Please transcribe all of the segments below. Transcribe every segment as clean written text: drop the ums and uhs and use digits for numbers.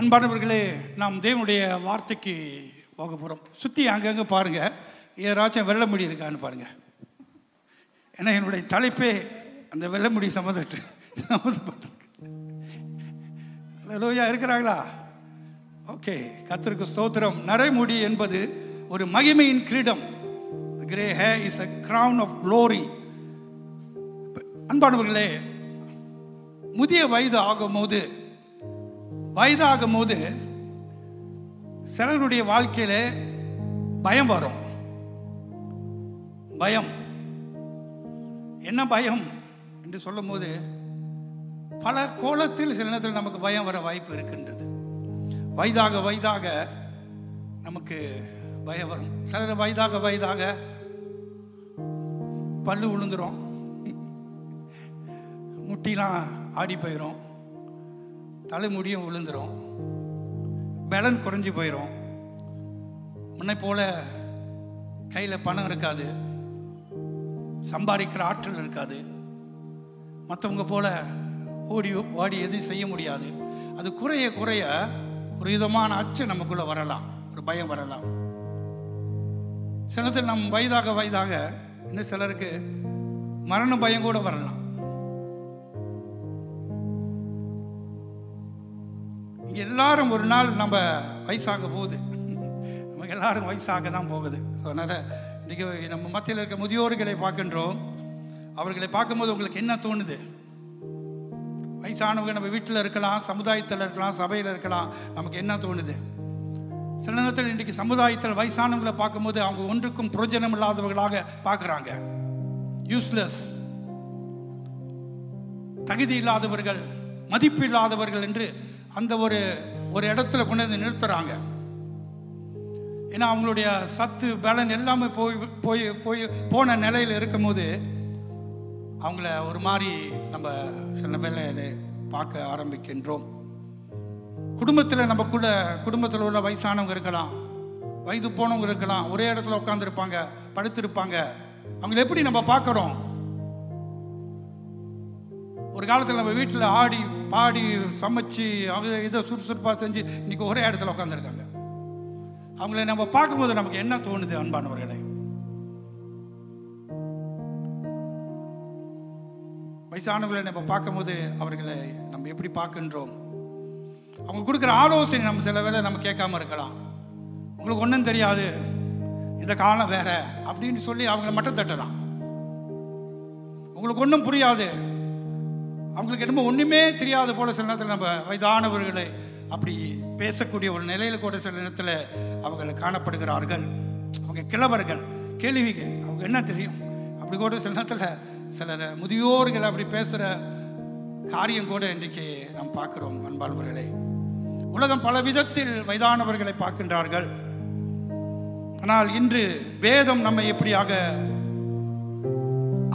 அன்பானவர்களே, நாம் தேவனுடைய வார்த்தைக்கு போக போகிறோம். சுற்றி அங்கங்கே பாருங்கள், யாராச்சும் வெள்ளை முடி இருக்கான்னு பாருங்கள். ஏன்னா என்னுடைய தலைப்பே அந்த வெள்ளை முடி சம்மந்தப்பட்டு லோயா இருக்கிறாங்களா? ஓகே, கர்த்தருக்கு ஸ்தோத்திரம். நரைமுடி என்பது ஒரு மகிமையின் கிரீடம். Grey hair is a crown of glory. அன்பானவர்களே, முதிய வயதாகும் போது சிலருடைய வாழ்க்கையில பயம் வரும். பயம் என்ன பயம் என்று சொல்லும் போது பல கோலத்தில் சில நேரத்தில் நமக்கு பயம் வர வாய்ப்பு இருக்கின்றது. வயதாக நமக்கு பயம் வரும். சிலர் வயதாக பல்லு விழுந்துரும், முட்டிலாம் ஆடி போயிடும், தலைமுடியும் விழுந்துடும், பலன் குறைஞ்சி போயிடும், முன்னை போல கையில் பணம் இருக்காது, சம்பாதிக்கிற ஆற்றல் இருக்காது, மற்றவங்க போல ஓடி எதுவும் செய்ய முடியாது. அது குறைய ஒரு விதமான அச்சம் நமக்குள்ள வரலாம், ஒரு பயம் வரலாம். சில நேரத்தில் நம் வயதாக இன்னும் சிலருக்கு மரண பயம் கூட வரலாம். இங்கே எல்லாரும் ஒரு நாள் நம்ம வயசாக போகுது, நமக்கு எல்லாரும் வயசாக தான் போகுது. ஸோ அதனால் இன்றைக்கி நம்ம மத்தியில் இருக்க முதியோர்களை பார்க்கின்றோம். அவர்களை பார்க்கும்போது உங்களுக்கு என்ன தோணுது? வயசானவங்க நம்ம வீட்டில் இருக்கலாம், சமுதாயத்தில் இருக்கலாம், சபையில் இருக்கலாம், நமக்கு என்ன தோணுது? சில நேரத்தில் இன்றைக்கி சமுதாயத்தில் வயசானவங்களை பார்க்கும்போது அவங்க ஒன்றுக்கும் பிரயோஜனம் இல்லாதவர்களாக பார்க்குறாங்க. யூஸ்லெஸ், தகுதி இல்லாதவர்கள், மதிப்பு இல்லாதவர்கள் என்று அந்த ஒரு இடத்துல கொண்டு வந்து நிறுத்துறாங்க. ஏன்னா அவங்களுடைய சத்து பலன் எல்லாமே போன நிலையில் இருக்கும் போது அவங்கள ஒரு மாதிரி நம்ம சில வேளையில பார்க்க ஆரம்பிக்கின்றோம். குடும்பத்தில் உள்ள வயசானவங்க இருக்கலாம், வயது போனவங்க இருக்கலாம், ஒரே இடத்துல உட்காந்துருப்பாங்க, படுத்திருப்பாங்க. அவங்களை எப்படி நம்ம பார்க்குறோம்? ஒரு காலத்தில் நம்ம வீட்டில் ஆடி பாடி சமைச்சு அவங்க இதை சுறுசுறுப்பாக செஞ்சு இன்னைக்கு ஒரே இடத்துல உட்காந்துருக்காங்க. அவங்களை நம்ம பார்க்கும்போது நமக்கு என்ன தோணுது? அன்பானவர்களே, வயசானவர்களை நம்ம பார்க்கும்போது அவர்களை நம்ம எப்படி பார்க்கின்றோம்? அவங்க கொடுக்குற ஆலோசனை நம்ம சில வேளை நம்ம கேட்காம இருக்கலாம். உங்களுக்கு ஒன்றும் தெரியாது, இந்த காலம் வேற அப்படின்னு சொல்லி அவங்களை மட்டும் தட்டலாம். உங்களுக்கு ஒன்றும் புரியாது, அவங்களுக்கு என்னமோ ஒன்றுமே தெரியாத போல சில நேரத்தில் நம்ம வயதானவர்களை அப்படி பேசக்கூடிய ஒரு நிலையில் கூட சில நேரத்தில் அவங்களை காணப்படுகிறார்கள். அவங்க கிழவர்கள், கேள்விகள், அவங்க என்ன தெரியும் அப்படி கூட சில நேரத்தில் சில முதியோர்கள் அப்படி பேசுகிற காரியம் கூட இன்றைக்கு நாம் பார்க்குறோம். அன்பானவர்களே, உலகம் பல விதத்தில் வயதானவர்களை பார்க்கின்றார்கள். ஆனால் இன்று வேதம் நம்மை எப்படியாக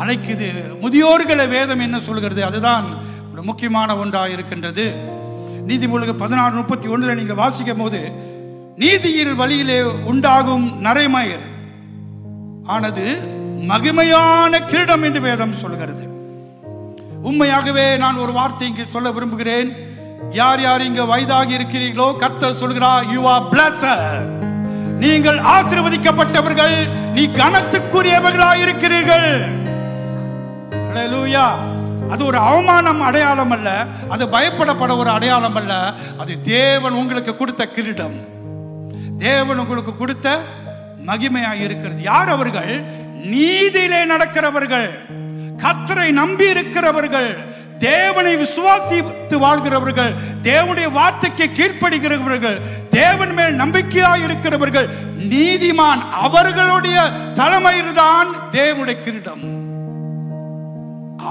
அழைக்குது? முதியோர்களை வேதம் என்ன சொல்கிறது? அதுதான் ஒரு முக்கியமான ஒன்றாக இருக்கின்றது. நீதிமொழிகள் 16:31 நீங்கள் வாசிக்கும் போது, நீதியில் வழியிலே உண்டாகும் நரைமயிர் ஆனது மகிமையான கிரீடம் என்று வேதம் சொல்கிறது. உண்மையாகவே நான் ஒரு வார்த்தை இங்கே சொல்ல விரும்புகிறேன். யார் யார் இங்க வயதாகி இருக்கிறீர்களோ, கர்த்தர் சொல்கிறார், you are blessed. நீங்கள் ஆசீர்வதிக்கப்பட்டவர்கள், நீ கனத்துக்குரியவர்களாக இருக்கிறீர்கள். ஹல்லேலூயா. அது ஒரு அவமானம் அடையாளம் அல்ல, அது பயப்படப்பட ஒரு அடையாளம் அல்ல. அது தேவன் உங்களுக்கு கொடுத்த கிரீடம், தேவன் உங்களுக்கு கொடுத்த மகிமையாக இருக்கிறது. யார் அவர்கள்? நீதியிலே நடக்கிறவர்கள், கர்த்தரை நம்பி இருக்கிறவர்கள், தேவனை விசுவாசித்து வாழ்கிறவர்கள், தேவனுடைய வார்த்தைக்கு கீழ்ப்படுகிறவர்கள், தேவன் மேல் நம்பிக்கையாக இருக்கிறவர்கள், நீதிமான். அவர்களுடைய தலைமையில்தான் தேவனுடைய கிரீடம்.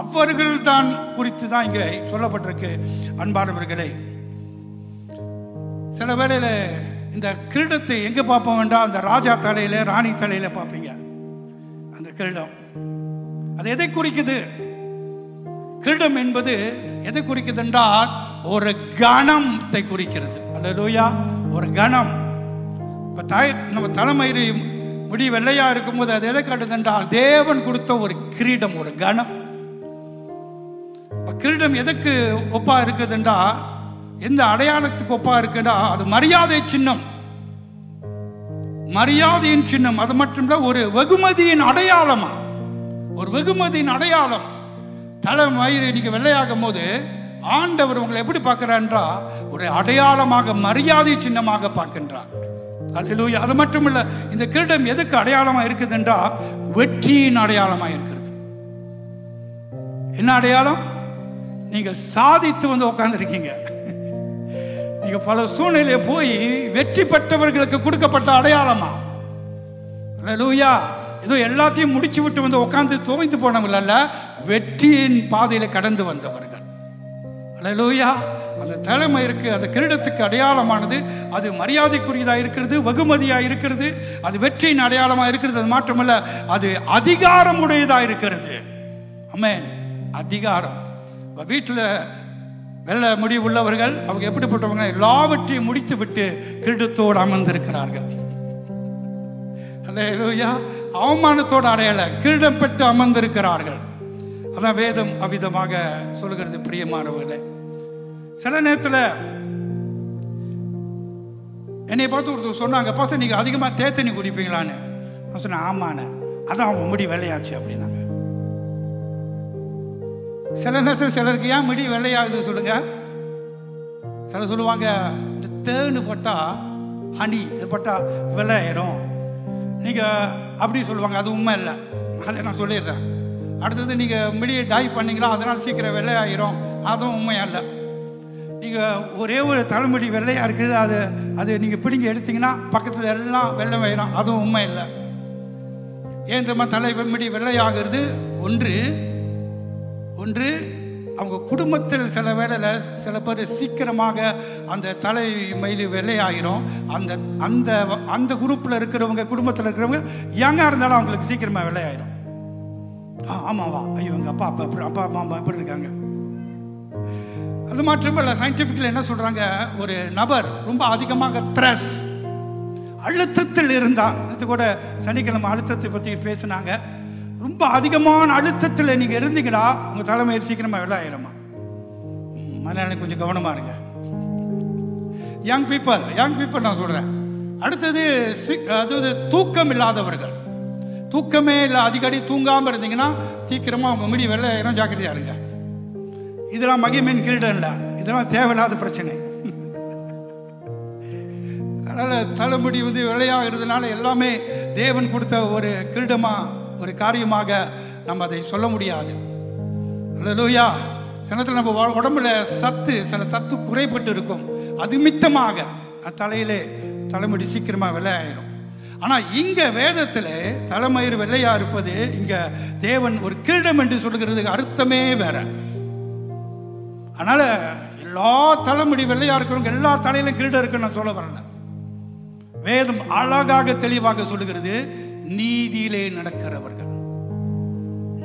அவர்கள் தான் குறித்து தான் இங்கே சொல்லப்பட்டிருக்கு. அன்பானவர்களே, சில வேளையில இந்த கிரீடத்தை எங்க பார்ப்போம் என்றால், அந்த ராஜா தலையில, ராணி தலையில பார்ப்பீங்க. அந்த கிரீடம் அது எதை குறிக்குது? கிரீடம் என்பது எதை குறிக்குது என்றால் ஒரு கணத்தை குறிக்கிறது. அல்லேலூயா. ஒரு கணம். இப்ப நம்ம தலைமயிறு முடி வெள்ளையா இருக்கும்போது அது எதை காட்டுது என்றால் தேவன் கொடுத்த ஒரு கிரீடம், ஒரு கணம். கிரீடம் எதுக்கு ஒப்பா இருக்குதுன்றா எந்த அடையாளத்துக்கு ஒப்பா இருக்குன்னா அது மரியாதை சின்னம், மரியாதையின் சின்னம். அது மட்டும் இல்ல, ஒரு வெகுமதியின் அடையாளமா, ஒரு வெகுமதியின் அடையாளம். தலைமயிறு நீங்க வெள்ளையாகும் போது ஆண்டவர் உங்களை எப்படி பார்க்கிறான்றா ஒரு அடையாளமாக, மரியாதை சின்னமாக பார்க்கின்றார். அல்லேலூயா. அது மட்டும் இல்ல, இந்த கிரீடம் எதுக்கு அடையாளமா இருக்குதுன்றா வெற்றியின் அடையாளமா இருக்கிறது. என்ன அடையாளம்? நீங்கள் சாதித்து வந்து உட்கார்ந்துருக்கீங்க. நீங்க பல சூழ்நிலையில போய் வெற்றி பெற்றவர்களுக்கு கொடுக்கப்பட்ட அடையாளமா. அல்லேலூயா. ஏதோ எல்லாத்தையும் முடிச்சு விட்டு வந்து உட்கார்ந்து துவைந்து போனவர்கள் அல்ல, வெற்றியின் பாதையில கடந்து வந்தவர்கள். அல்லேலூயா. அந்த தலைமைக்கு, அந்த கிரீடத்துக்கு அடையாளமானது அது மரியாதைக்குரியதா இருக்கிறது, வெகுமதியா இருக்கிறது, அது வெற்றியின் அடையாளமா இருக்கிறது. அது மாற்றமல்ல, அது அதிகாரம் உடையதா இருக்கிறது. ஆமென். அதிகாரம். வீட்டில் வெள்ள முடி உள்ளவர்கள் அவங்க எப்படிப்பட்டவங்க? எல்லாவற்றையும் முடித்து விட்டு கிரீடத்தோடு அமர்ந்திருக்கிறார்கள். அல்லேலூயா. அவமானத்தோடு அடையல, கிரீடம் பெற்று அமர்ந்திருக்கிறார்கள். அதான் வேதம் அவ்விதமாக சொல்லுகிறது. பிரியமானவர்களே, சில நேரத்தில் என்னை பார்த்து ஒருத்தர் சொன்னாங்க, பாச நீங்க அதிகமா தேத்தண்ணி குடிப்பீங்களான்னு. நான் சொன்னேன், ஆமாண்ணே, அதான் அவங்க முடி வெள்ளையாச்சு அப்படின்னாங்க. சில நேரத்தில் சிலருக்கு ஏன் முடி வெள்ளையாகுது சொல்லுங்க? சிலர் சொல்லுவாங்க, இந்த தேன்னு பட்டா, ஹனி இது பட்டா வெள்ளையாயிரும். நீங்க அப்படி சொல்லுவாங்க. அது உண்மை இல்லை, அதை நான் சொல்லிடுறேன். அடுத்தது நீங்க முடியை டை பண்ணீங்களா, அதனால சீக்கிரம் வெள்ளையாயிரும். அதுவும் உண்மையா இல்லை. நீங்க ஒரே ஒரு தலைமுடி வெள்ளையா இருக்குது, அது நீங்க பிடிங்கி எடுத்தீங்கன்னா பக்கத்துல எல்லாம் வெள்ளை ஆயிரும். அதுவும் உண்மை இல்லை. ஏன் தெரியுமா தலைமுடி வெள்ளையாகிறது? ஒன்று அவங்க குடும்பத்தில் சில வேளையில் சில பேர் சீக்கிரமாக அந்த தலை மயிலு வெள்ளையாயிரும். அந்த அந்த அந்த குரூப்பில் இருக்கிறவங்க, குடும்பத்தில் இருக்கிறவங்க யங்காக இருந்தாலும் அவங்களுக்கு சீக்கிரமாக வெள்ளையாயிரும். ஆமாவா, ஐயோ எங்கள் அப்பா அம்மா எப்படி இருக்காங்க. அது மாத்திரமே இல்லை, சயின்டிஃபிக்கலி என்ன சொல்கிறாங்க, ஒரு நபர் ரொம்ப அதிகமாக ஸ்ட்ரெஸ், அழுத்தத்தில் இருந்தால், இது கூட சனிக்கிழமை அழுத்தத்தை பற்றி பேசினாங்க. ரொம்ப அதிகமான அழுத்தத்தில் நீங்கள் இருந்தீங்களா உங்கள் தலைமையில் சீக்கிரமாக வெள்ளையாயிரமா? மலையாளம் கொஞ்சம் கவனமாக இருங்க. யங் பீப்புள் நான் சொல்கிறேன். அடுத்தது அதாவது தூக்கம் இல்லாதவர்கள், தூக்கமே இல்லை, அடிக்கடி தூங்காமல் இருந்தீங்கன்னா சீக்கிரமாக அவங்க முடி வெள்ளையாயிரம். ஜாக்கிரதையாக இருங்க. இதெல்லாம் மகிமையின் கிரீடம் இல்லை, இதெல்லாம் தேவையில்லாத பிரச்சனை. அதனால் தலைமுடி வந்து வெள்ளையாகிறதுனால எல்லாமே தேவன் கொடுத்த ஒரு கிரீடமாக, ஒரு காரியமாக நம்ம அதை சொல்ல முடியாது. அல்லேலூயா. சிலத்தில் நம்ம உடம்புல சில சத்து குறைபட்டு இருக்கும். அது மித்தமாக தலையிலே தலைமுடி சீக்கிரமாக வெள்ளையாயிரும். ஆனால் இங்க வேதத்தில் தலைமயிறு வெள்ளையா இருப்பது, இங்க தேவன் ஒரு கிரீடம் என்று சொல்லுகிறதுக்கு அர்த்தமே வேற. அதனால எல்லா தலைமுடி வெள்ளையா இருக்கிறவங்க எல்லா தலையிலும் கிரீடம் இருக்குன்னு நான் சொல்ல வரல. வேதம் அழகாக தெளிவாக சொல்லுகிறது, நீதியிலே நடக்கிறவர்கள்,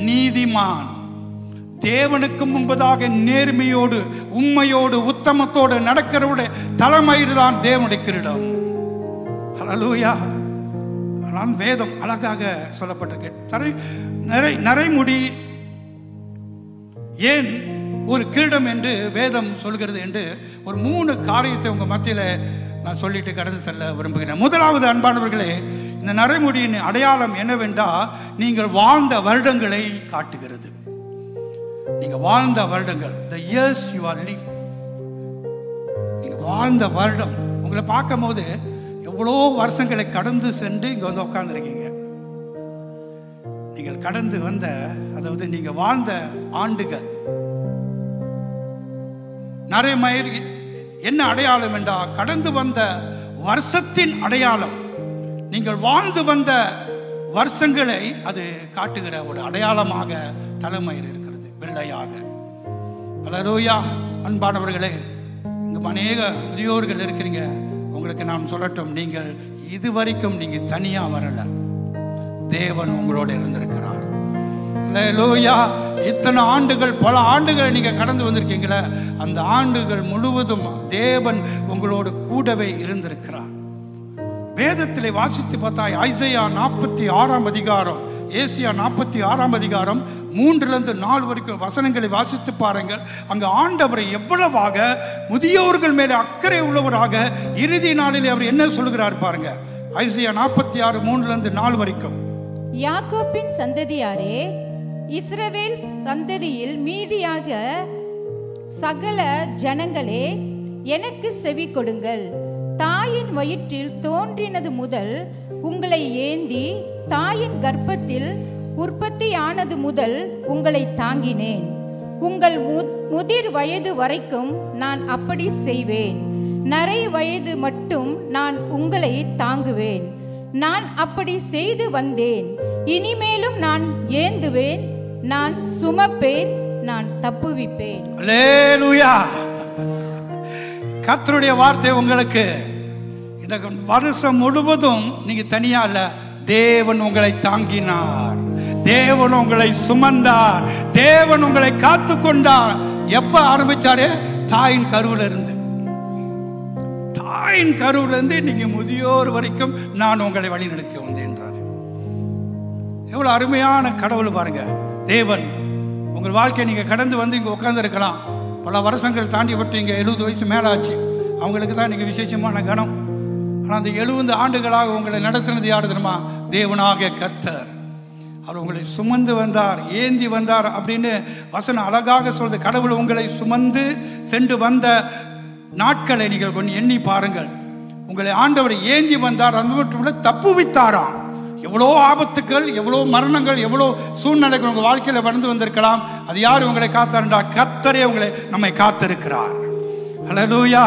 நீதிமான், தேவனுக்கு முன்பதாக நேர்மையோடு உண்மையோடு உத்தமத்தோடு நடக்கிறவருடைய தலைமயிறு தான் தேவனுடைய கிரீடம். ஹல்லேலூயா. ஆனால் வேதம் அழகாக சொல்லப்பட்டிருக்கு. நரைமுடி ஏன் ஒரு கிரீடம் என்று வேதம் சொல்கிறது என்று ஒரு 3 காரியத்தை உங்க மத்தியில நான் சொல்லிட்டு கடந்து செல்ல விரும்புகிறேன். முதலாவது, அன்பானவர்களே, இந்த நரைமுடியின் அடையாளம் என்னவென்றால் நீங்கள் வாழ்ந்த வருடங்களை காட்டுகிறது. நீங்க வாழ்ந்த வருடங்கள், the years you are lived, நீங்க வாழ்ந்த வருடம். உங்களை பார்க்கும் போது எவ்வளோ வருஷங்களை கடந்து சென்று இங்க வந்து உட்கார்ந்துருக்கீங்க. நீங்கள் கடந்து வந்த, அதாவது நீங்க வாழ்ந்த ஆண்டுகள். நரைமயிர் என்ன அடையாளம் என்றால் கடந்து வந்த வருஷத்தின் அடையாளம். நீங்கள் வாழ்ந்து வந்த வருஷங்களை அது காட்டுகிற ஒரு அடையாளமாக தலைமயிர் இருக்கிறது, வெள்ளையாக. அல்லேலூயா. அன்பானவர்களே, இங்க அநேக முதியோர்கள் இருக்கிறீங்க. உங்களுக்கு நான் சொல்லட்டும், நீங்கள் இதுவரைக்கும் நீங்க தனியா வரல, தேவன் உங்களோட இருந்திருக்கிறார். அல்லேலூயா. இத்தனை ஆண்டுகள், பல ஆண்டுகள் நீங்க கடந்து வந்திருக்கீங்களே, அந்த ஆண்டுகள் முழுவதும் தேவன் உங்களோடு கூடவே இருந்திருக்கிறார். வேதத்திலே வாசித்து பார்த்தா ஐசையா 46 அதிகாரம் ஏசியா 46ஆம் அதிகாரம் 3-4 வரைக்கும் வசனங்களை வாசித்து பாருங்கள். அங்கு ஆண்டவர் எவ்வளவாக முதியோர்கள் மேலே அக்கறை உள்ளவராக இறுதி நாளில் அவர் என்ன சொல்கிறார் பாருங்க. ஏசியா 46 3-4 வரைக்கும். யாக்கோபின் சந்ததியாரே, இஸ்ரவேல் சந்ததியில் மீதியாக சகல ஜனங்களே, எனக்கு செவி கொடுங்கள். தாயின் வயிற்றில் தோன்றினது முதல் உங்களை ஏந்தி, தாயின் கர்ப்பத்தில் உற்பத்தியானது முதல் உங்களை தாங்கினேன். உங்கள் முதிர் வயது வரைக்கும் நான் அப்படி செய்வேன். நரை வயது மட்டும் நான் உங்களை தாங்குவேன். நான் அப்படி செய்து வந்தேன். இனிமேலும் நான் ஏந்துவேன், நான் சுமப்பேன், நான் தப்புவிப்பேன். அல்லேலூயா. கர்த்தருடைய வார்த்தை உங்களுக்கு இந்த வருஷம் முழுவதும் நீங்க தனியா இல்ல, தேவன் உங்களை தாங்கினார், தேவன் உங்களை சுமந்தார், தேவன் உங்களை காத்து கொண்டார். எப்ப ஆரம்பிச்சாரு? தாயின் கருவில இருந்து. தாயின் கருவில இருந்து நீங்க முதியோர் வரைக்கும் நான் உங்களை வழி நடத்தி வந்தேன்றார். எவ்வளவு அருமையான கடவுள் பாருங்க. தேவன் உங்கள் வாழ்க்கையை நீங்க கடந்து வந்து இங்க உட்கார்ந்து இருக்கலாம். பல வருஷங்கள் தாண்டி விட்டு இங்க 70 வயசு மேல ஆச்சு. அவங்களுக்கு தான் நீங்க விசேஷமான கணம். ஆனால் அந்த 70 ஆண்டுகளாக உங்களை நடத்தினது யாரு தெரியுமா? தேவனாகிய கர்த்தர். அவர் உங்களை சுமந்து வந்தார், ஏந்தி வந்தார் அப்படின்னு வசனம் அழகாக சொல்றது. கடவுள் உங்களை சுமந்து சென்று வந்த நாட்களை நீங்கள் கொஞ்சம் எண்ணி பாருங்கள். உங்களை ஆண்டவர் ஏந்தி வந்தார், அது மட்டும் இல்லை தப்புவித்தாராம். எவ்வளோ ஆபத்துக்கள், எவ்வளோ மரணங்கள், எவ்வளோ சூழ்நிலைகள் உங்கள் வாழ்க்கையில் வந்து வந்திருக்கலாம். அது யார் உங்களை காத்தாருண்டா? கர்த்தரே உங்களை நம்மை காத்திருக்கிறார். ஹல்லேலூயா.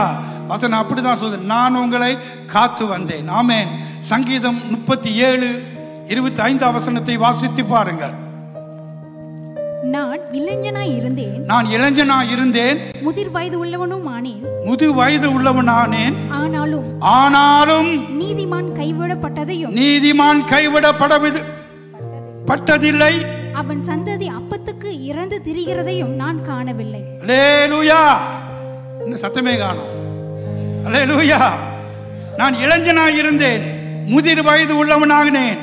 வசனம் அப்படிதான் சொல்லுது, நான் உங்களை காத்து வந்தேன். ஆமென். சங்கீதம் 37:25 வசனத்தை வாசித்து பாருங்கள். நான் இளைஞனாய் இருந்தேன், முதிர் வயது உள்ளவனும் ஆனேன். ஆனாலும் நீதிமான் கைவிடப்பட்டதில்லை. அவன் சந்ததி அப்பத்துக்கு இறந்து திரிகிறதையும் நான் காணவில்லை. அல்லேலூயா. இன்னும் சத்தமே காணோம். அல்லேலூயா. நான் இளைஞனாய் இருந்தேன், முதிர் வயது உள்ளவனாகினேன்,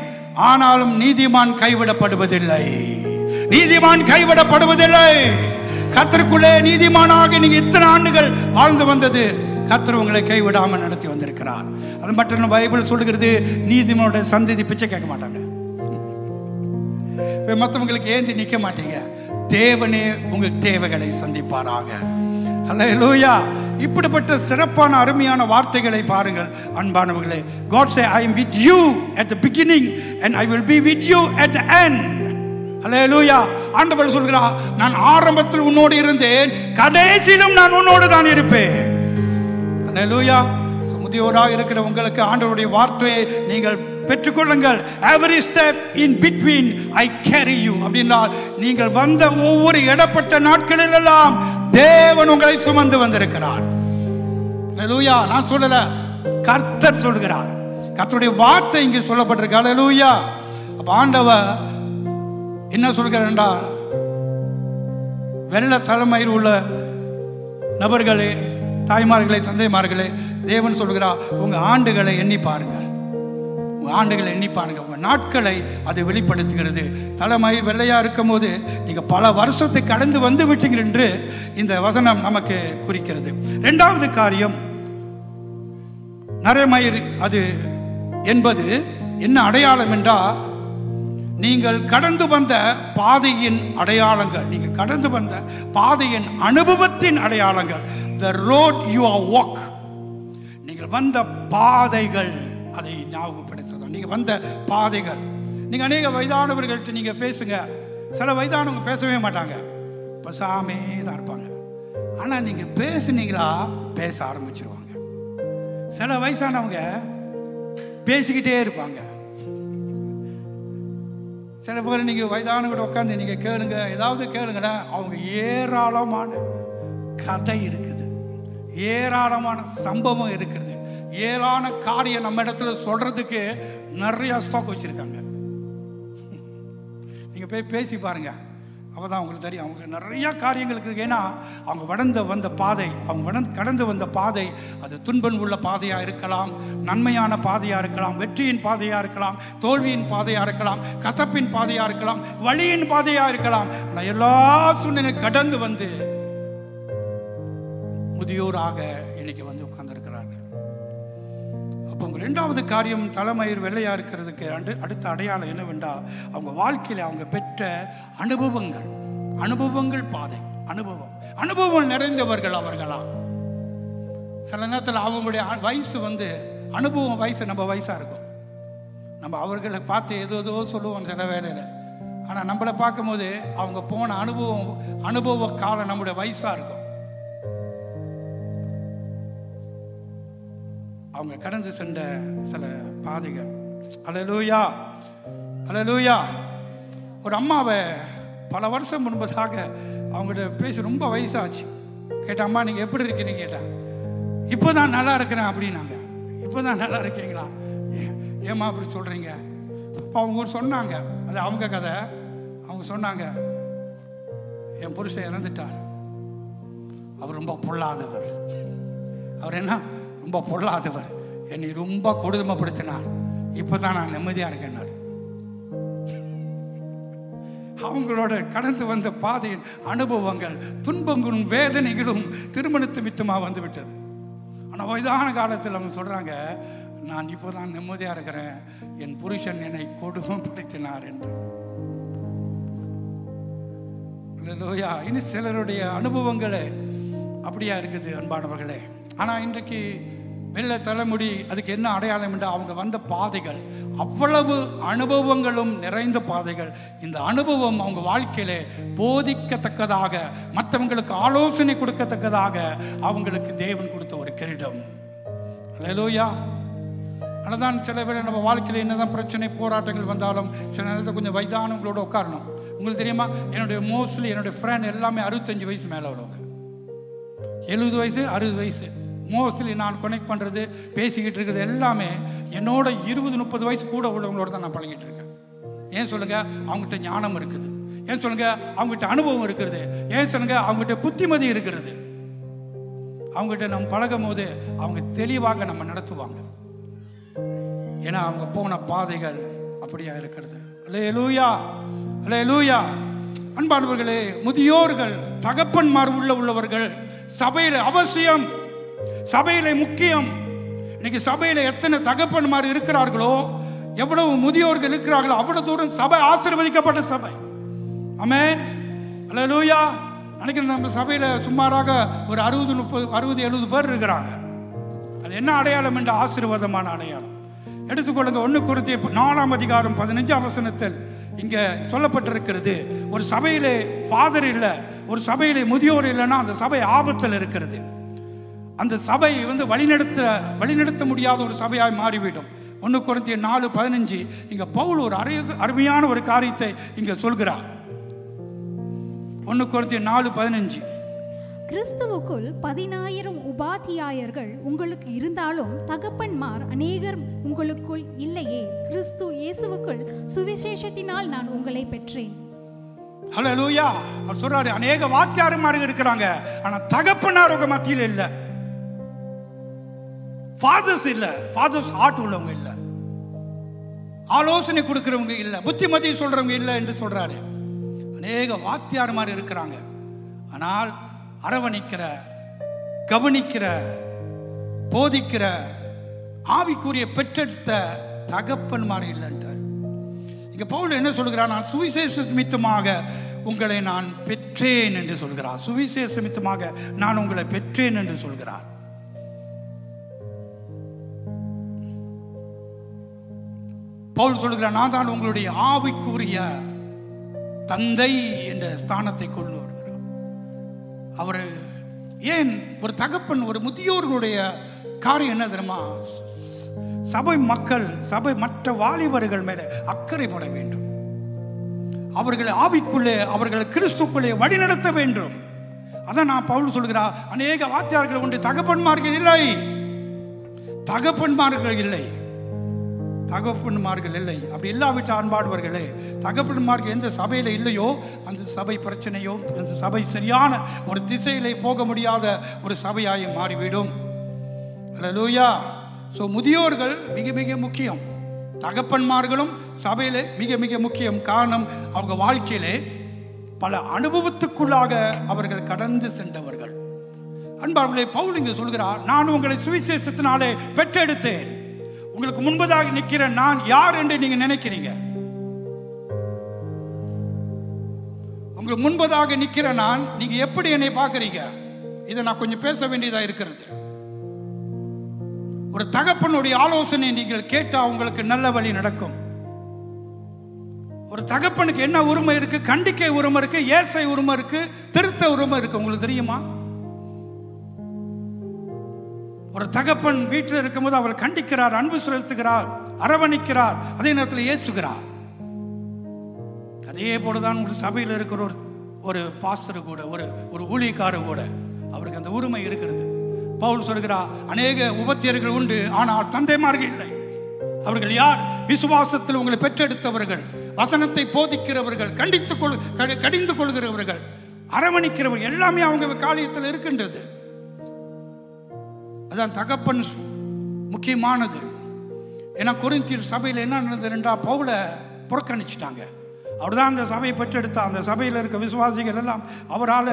ஆனாலும் நீதிமான் கைவிடப்படுவதில்லை. நீதிமான் கைவிடப்படுவதில்லை. கர்த்தருக்குள்ளே நீதிமானாக நீங்க இத்தனை ஆண்டுகள் வாழ்ந்து வந்தது, கர்த்தர் உங்களை கைவிடாமல் நடத்தி வந்திருக்கிறார். அது மட்டும் பைபிள் சொல்லுகிறது, நீதிமானோட சந்ததி பிச்சை கேட்க மாட்டாங்க, மற்றவங்களுக்கு ஏந்தி நிற்க மாட்டீங்க. தேவனே உங்கள் தேவைகளை சந்திப்பாராக. அல்லேலூயா. இப்படிப்பட்ட சிறப்பான அருமையான வார்த்தைகளை பாருங்கள் அன்பானவர்களே. God say I am with you at the beginning and I will be with you at the end. அல்லேலூயா. ஆண்டவர் சொல்கிறார், நான் ஆரம்பத்தில் உன்னோடு இருந்தேன், கடைசியிலும் நான் உன்னோடு தான் இருப்பேன். அல்லேலூயா. முதியோராக இருக்கிற உங்களுக்கு ஆண்டவருடைய வார்த்தையை நீங்கள் பெற்றுக்கொள்ளுங்கள். Every step in between I carry you அப்படின்னால் நீங்கள் வந்த ஒவ்வொரு இடப்பட்ட நாட்களில் எல்லாம் தேவன் உங்களை சுமந்து வந்திருக்கிறார். அல்லேலூயா. நான் சொல்லல, கர்த்தர் சொல்கிறார். கர்த்தருடைய வார்த்தை இங்கே சொல்லப்பட்டிருக்கு. அல்லேலூயா. அப்ப ஆண்டவர் என்ன சொல்கிறார் என்றால், வெள்ள தலைமையில் உள்ள நபர்களே, தாய்மார்களே, தந்தைமார்களே, தேவன் சொல்கிறார், உங்க ஆண்டுகளை எண்ணி பாருங்கள், உங்க ஆண்டுகளை எண்ணி பாருங்க. உங்க நாட்களை அது வெளிப்படுத்துகிறது. தலைமயிர் வெள்ளையா இருக்கும் போது நீங்க பல வருஷத்தை கடந்து வந்து விட்டீங்க என்று இந்த வசனம் நமக்கு குறிக்கிறது. இரண்டாவது காரியம், நரைமயிர் அது என்பது என்ன அடையாளம் என்றால், நீங்கள் கடந்து வந்த பாதையின் அடையாளங்கள், நீங்கள் கடந்து வந்த பாதையின் அனுபவத்தின் அடையாளங்கள். The road you are walk, நீங்கள் வந்த பாதைகள் அதை ஞாபகப்படுத்துறது. நீங்க வந்த பாதைகள். நீங்க அநேக வயதானவர்கள்ட்ட நீங்க பேசுங்க, சில வயதானவங்க பேசவே மாட்டாங்க, பேசாமே தான் இருப்பாங்க. ஆனா நீங்க பேசுனீங்களா பேச ஆரம்பிச்சிருவாங்க. சில வயசானவங்க பேசிக்கிட்டே இருப்பாங்க. சில பேர் நீங்க வயதானவங்க உட்காந்து நீங்க கேளுங்க, ஏதாவது கேளுங்கன்னா அவங்க ஏராளமான கதை இருக்குது, ஏராளமான சம்பவம் இருக்குது, ஏராளமான காரியம் நம்ம இடத்துல சொல்றதுக்கு நிறைய ஸ்டாக் வச்சிருக்காங்க. நீங்க போய் பேசி பாருங்க, அப்போதான் அவங்களுக்கு தெரியும். அவங்க நிறைய காரியங்களுக்கு இருக்கு. ஏன்னா அவங்க வந்த பாதை, அவங்க கடந்து வந்த பாதை, அது துன்பம் உள்ள பாதையாக இருக்கலாம், நன்மையான பாதையாக இருக்கலாம், வெற்றியின் பாதையாக இருக்கலாம், தோல்வியின் பாதையாக இருக்கலாம், கசப்பின் பாதையாக இருக்கலாம், வழியின் பாதையாக இருக்கலாம். ஆனால் எல்லா சூழ்நிலை கடந்து வந்து முதியோராக இன்னைக்கு வந்து உட்கார்ந்துருக்கிறாங்க. அப்போ அவங்க ரெண்டாவது காரியம், தலைமயிர் வெள்ளையா இருக்கிறதுக்கு அடுத்த அடையாளம் என்னவென்றால் அவங்க வாழ்க்கையில் அவங்க பெற்ற அனுபவங்கள் பாதை, அனுபவம் நிறைந்தவர்கள் அவர்களா. சில நேரத்தில் அவங்களுடைய வயசு வந்து அனுபவம் வயசு நம்ம வயசா இருக்கும். நம்ம அவர்களை பார்த்து ஏதோ சொல்லுவோம் சில வேலையில். ஆனால் நம்மளை பார்க்கும்போது அவங்க போன அனுபவ காலம் நம்முடைய வயசா இருக்கும். அவங்க கடந்து சென்ற சில பாதைகள். அல்லேலூயா, அல்லேலூயா. ஒரு அம்மாவை பல வருஷம் முன்பதாக அவங்கள்ட்ட பேசி ரொம்ப வயசாச்சு. கேட்டேன், அம்மா நீங்கள் எப்படி இருக்கீங்கன்னு கேட்டேன். இப்போ தான் நல்லா இருக்கிறேன் அப்படின்னாங்க. இப்போ தான் நல்லா இருக்கீங்களா? ஏம்மா அப்படி சொல்கிறீங்க? அப்போ அவங்க சொன்னாங்க, அது அவங்க கதை. அவங்க சொன்னாங்க, என் புருஷன் இறந்துட்டார், அவர் ரொம்ப பொல்லாதவர். அவர் என்ன ரொம்ப பொல்லாதவர், என்னை ரொம்ப கொடுமைப்படுத்தினார், இப்போதான் நான் நிம்மதியாக இருக்கேன்னாரு. அவங்களோட கடந்து வந்த பாதையின் அனுபவங்கள், துன்பங்களும் வேதனைகளும் திருமணத்து மித்தமாக வந்து விட்டது. ஆனால் வயதான காலத்தில் அவங்க சொல்றாங்க, நான் இப்போதான் நிம்மதியாக இருக்கிறேன், என் புருஷன் என்னை கொடுமைப்படுத்தினார் என்று. அல்லேலூயா. இன்னும் சிலருடைய அனுபவங்களே அப்படியா இருக்குது அன்பானவர்களே. ஆனால் இன்றைக்கு வெள்ளை தலைமுடி, அதுக்கு என்ன அடையாளம் என்றால் அவங்க வந்த பாதைகள் அவ்வளவு அனுபவங்களும் நிறைந்த பாதைகள். இந்த அனுபவம் அவங்க வாழ்க்கையில போதிக்கத்தக்கதாக, மற்றவங்களுக்கு ஆலோசனை கொடுக்கத்தக்கதாக அவங்களுக்கு தேவன் கொடுத்த ஒரு கிரீடம். அல்லேலூயா. அதுதான் சில வேளை நம்ம வாழ்க்கையில் என்னதான் பிரச்சனை போராட்டங்கள் வந்தாலும் சில நேரத்தில் கொஞ்சம் வயதானவங்களோட உட்காரணும். உங்களுக்கு தெரியுமா, மோஸ்ட்லி என்னுடைய ஃப்ரெண்ட் எல்லாமே 65 வயசு மேலே உள்ளவங்க. 70 வயசு 60 வயசு. மோஸ்ட்லி நான் கனெக்ட் பண்ணுறது, பேசிக்கிட்டு இருக்கிறது எல்லாமே என்னோட 20-30 வயசு கூட உள்ளவங்களோட தான் நான் பழகிட்டு இருக்கேன். ஏன் சொல்லுங்க, அவங்ககிட்ட ஞானம் இருக்குது. ஏன் சொல்லுங்க, அவங்ககிட்ட அனுபவம் இருக்கிறது. ஏன் சொல்லுங்க, அவங்ககிட்ட புத்திமதி இருக்கிறது. அவங்ககிட்ட நம்ம பழகும் போது அவங்க தெளிவாக நம்ம நடத்துவாங்க. ஏன்னா அவங்க போன பாதைகள் அப்படியா இருக்கிறது. அல்லேலூயா, அல்லேலூயா. அன்பானவர்களே, முதியோர்கள், தகப்பன்மார் உள்ளவர்கள் சபையில் அவசியம், சபையில முக்கியம். இன்னைக்கு சபையில எத்தனை தகப்பன்மார் இருக்கிறார்களோ, எவ்வளவு முதியோர்கள் இருக்கிறார்களோ, அவ்வளவு தூரம் சபை ஆசீர்வதிக்கப்பட்ட சபை. ஆமென், அல்லேலூயா. நினைக்கிறேன் நம்ம சபையில சுமாராக ஒரு 60-70 பேர் இருக்கிறாங்க. அது என்ன அடையாளம் என்ற ஆசீர்வாதமான அடையாளம். எடுத்துக்கொள்ளுங்க, 1 கொரிந்தியர் 4:15 இங்க சொல்லப்பட்டிருக்கிறது, ஒரு சபையிலே ஃபாதர் இல்லை, ஒரு சபையிலே முதியோர் இல்லைன்னா அந்த சபை ஆபத்தில் இருக்கிறது. அந்த சபை வந்து வழிநடத்த முடியாத ஒரு சபையாய் மாறிவிடும். 1 கொரிந்தியர் 4:15 இங்க பவுல் ஒரு அருமையான ஒரு காரியத்தை இங்க சொல்கிறார். 1 கொரிந்தியர் 4:15, கிறிஸ்துவுக்குள் 10,000 உபாத்தியாயர்கள் உங்களுக்கு இருந்தாலும் தகப்பன்மார் அநேகர் உங்களுக்குள் இல்லையே. கிறிஸ்து இயேசுவுக்குள் சுவிசேஷத்தினால் நான் உங்களை பெற்றேன். ஹல்லேலூயா. அவர் சொல்றாரு, அநேக வாத்தியார்மார் இருக்கிறாங்க, ஆனா தகப்பனார் உங்க மத்தியில் இல்லை. ஃபாதர்ஸ் இல்ல, ஃபாதர்ஸ் ஹார்ட் உள்ளவங்க இல்ல, ஆலோசனை கொடுக்கிறவங்க இல்ல, புத்திமதி சொல்றவங்க இல்ல என்று சொல்றாரு. அநேக வாத்தியார்மார் இருக்கிறாங்க, ஆனால் அரவணைக்கிற, கவனிக்கிற, போதிக்கிற, ஆவிக்குரிய பெற்றெடுத்த தகப்பன்மார் இல்லைன்றார். இங்க பவுல் என்ன சொல்கிறார், நான் சுவிசேஷ நிமித்தமாக உங்களை நான் பெற்றேன் என்று சொல்கிறார். சுவிசேஷ நிமித்தமாக நான் உங்களை பெற்றேன் என்று சொல்கிறார். பவுல் சொல்கிறார், நான் தான் உங்களுடைய ஆவிக்குரிய தந்தை என்ற ஸ்தானத்தை கொண்டு வருகிறார். அவர் ஏன் ஒரு தகப்பன், ஒரு முதியோர்களுடைய காரியம் என்ன தெரியுமா, சபை மக்கள், சபை மற்ற வாலிபர்கள் மேலே அக்கறைப்பட வேண்டும். அவர்களை ஆவிக்குள்ளே, அவர்களை கிறிஸ்துக்குள்ளே வழிநடத்த வேண்டும். அதான் நான் பவுல் சொல்கிறார், அநேக வாத்தியார்கள் உண்டு, தகப்பன்மார்கள் இல்லை, தகப்பன்மார்கள் இல்லை. தகப்பன்மார்கள் இல்லை. அப்படி இல்லாவிட்ட அன்பாடுவர்களே, தகப்பன்மார்கள் எந்த சபையில் இல்லையோ அந்த சபை பிரச்சனையோ, அந்த சபை சரியான ஒரு திசையிலே போக முடியாத ஒரு சபையாய் மாறிவிடும். அல்லேலூயா. ஸோ முதியோர்கள் மிக மிக முக்கியம். தகப்பன்மார்களும் சபையிலே மிக மிக முக்கியம். காரணம், அவங்க வாழ்க்கையிலே பல அனுபவத்துக்குள்ளாக அவர்கள் கடந்து சென்றவர்கள். அன்பார்களே, பவுல் இங்கு சொல்கிறார், நான் உங்களை சுவிசேஷத்தினாலே பெற்றெடுத்தேன். உங்களுக்கு முன்பதாக நிற்கிற நான் யார் என்று நீங்க நினைக்கிறீங்க? உங்களுக்கு முன்பதாக நிற்கிற நான், நீங்க எப்படி என்னை பார்க்கறீங்க? இதை நான் கொஞ்சம் பேச வேண்டியதா இருக்கிறது. ஒரு தகப்பனுடைய ஆலோசனை நீங்கள் கேட்டா உங்களுக்கு நல்ல வழி நடக்கும். ஒரு தகப்பனுக்கு என்ன உரிமை இருக்கு? கண்டிக்க உரிமை இருக்கு, ஏசை உரிமை இருக்கு, திருத்த உரிமை இருக்கு. உங்களுக்கு தெரியுமா? ஒரு தகப்பன் வீட்டில் இருக்கும்போது அவர் கண்டிக்கிறார், அன்பு செலுத்துகிறார், அரவணைக்கிறார், அதே நேரத்தில் ஏசுகிறார். அதே போலதான் ஒரு சபையில் இருக்கிற ஒரு பாஸ்டர் கூட, ஒரு ஊழியக்காரர் கூட அவருக்கு அந்த உரிமை இருக்கிறது. பவுல் சொல்கிறார், அநேக உபத்தியர்கள் உண்டு, ஆனால் தந்தைமார்கள் இல்லை. அவர்கள் யார்? விசுவாசத்தில் உங்களை பெற்றெடுத்தவர்கள், வசனத்தை போதிக்கிறவர்கள், கடிந்து கொள்கிறவர்கள், அரவணைக்கிறவர்கள், எல்லாமே அவங்க காரியத்தில் இருக்கின்றது. அதான் தகப்பன் முக்கியமானது. ஏன்னா கொரிந்தியர் சபையில் என்ன நடந்தது என்றால், பவுலை புறக்கணிச்சிட்டாங்க. அவர் தான் அந்த சபையை பெற்றெடுத்த, அந்த சபையில் இருக்க விசுவாசிகள் எல்லாம் அவரால்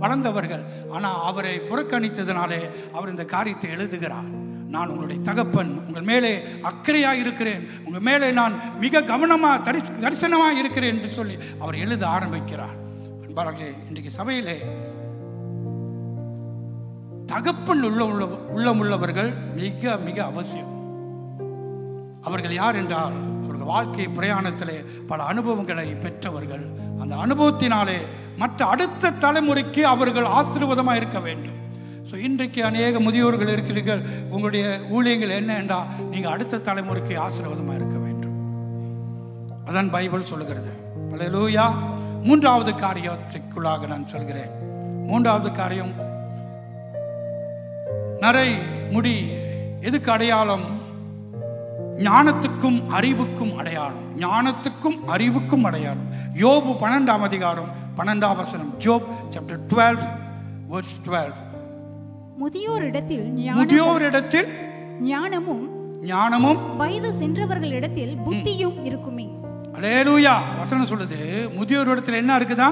வளர்ந்தவர்கள். ஆனால் அவரை புறக்கணித்ததினாலே அவர் இந்த காரியத்தை எழுதுகிறார். நான் உங்களுடைய தகப்பன், உங்கள் மேலே அக்கறையாக இருக்கிறேன், உங்கள் மேலே நான் மிக கவனமாக தரிசனமாக இருக்கிறேன் என்று சொல்லி அவர் எழுத ஆரம்பிக்கிறார். அன்பார்களே, இன்றைக்கு சபையிலே தகப்பன் உள்ளமுள்ளவர்கள் மிக மிக அவசியம். அவர்கள் யார் என்றால், அவர்கள் வாழ்க்கை பிரயாணத்திலே பல அனுபவங்களை பெற்றவர்கள். அந்த அனுபவத்தினாலே மற்ற அடுத்த தலைமுறைக்கு அவர்கள் ஆசீர்வாதமாக இருக்க வேண்டும். ஸோ இன்றைக்கு அநேக முதியோர்கள் இருக்கிறீர்கள். உங்களுடைய ஊழியங்கள் என்ன என்றால், நீங்கள் அடுத்த தலைமுறைக்கு ஆசீர்வாதமாக இருக்க வேண்டும். அதான் பைபிள் சொல்லுகிறது. அல்லேலூயா. மூன்றாவது காரியத்துக்குள்ளாக நான் சொல்கிறேன். மூன்றாவது காரியம், நரை முடி எதுக்கு அடையாளம்? ஞானத்துக்கும் அறிவுக்கும் அடையாளம். ஞானத்துக்கும் அறிவுக்கும் அடையாளம். யோபு 12ஆம் அதிகாரம் 12ஆம் வசனம். ஜோப் சாப்டர் 12 verse 12. முதியோரிடத்தில் ஞானமும் வயது சென்றவர்களிடத்தில் புத்தியும் இருக்குமே. அல்லேலூயா. வசனம் சொல்லுது, முதியோரிடத்தில் என்ன இருக்குதா?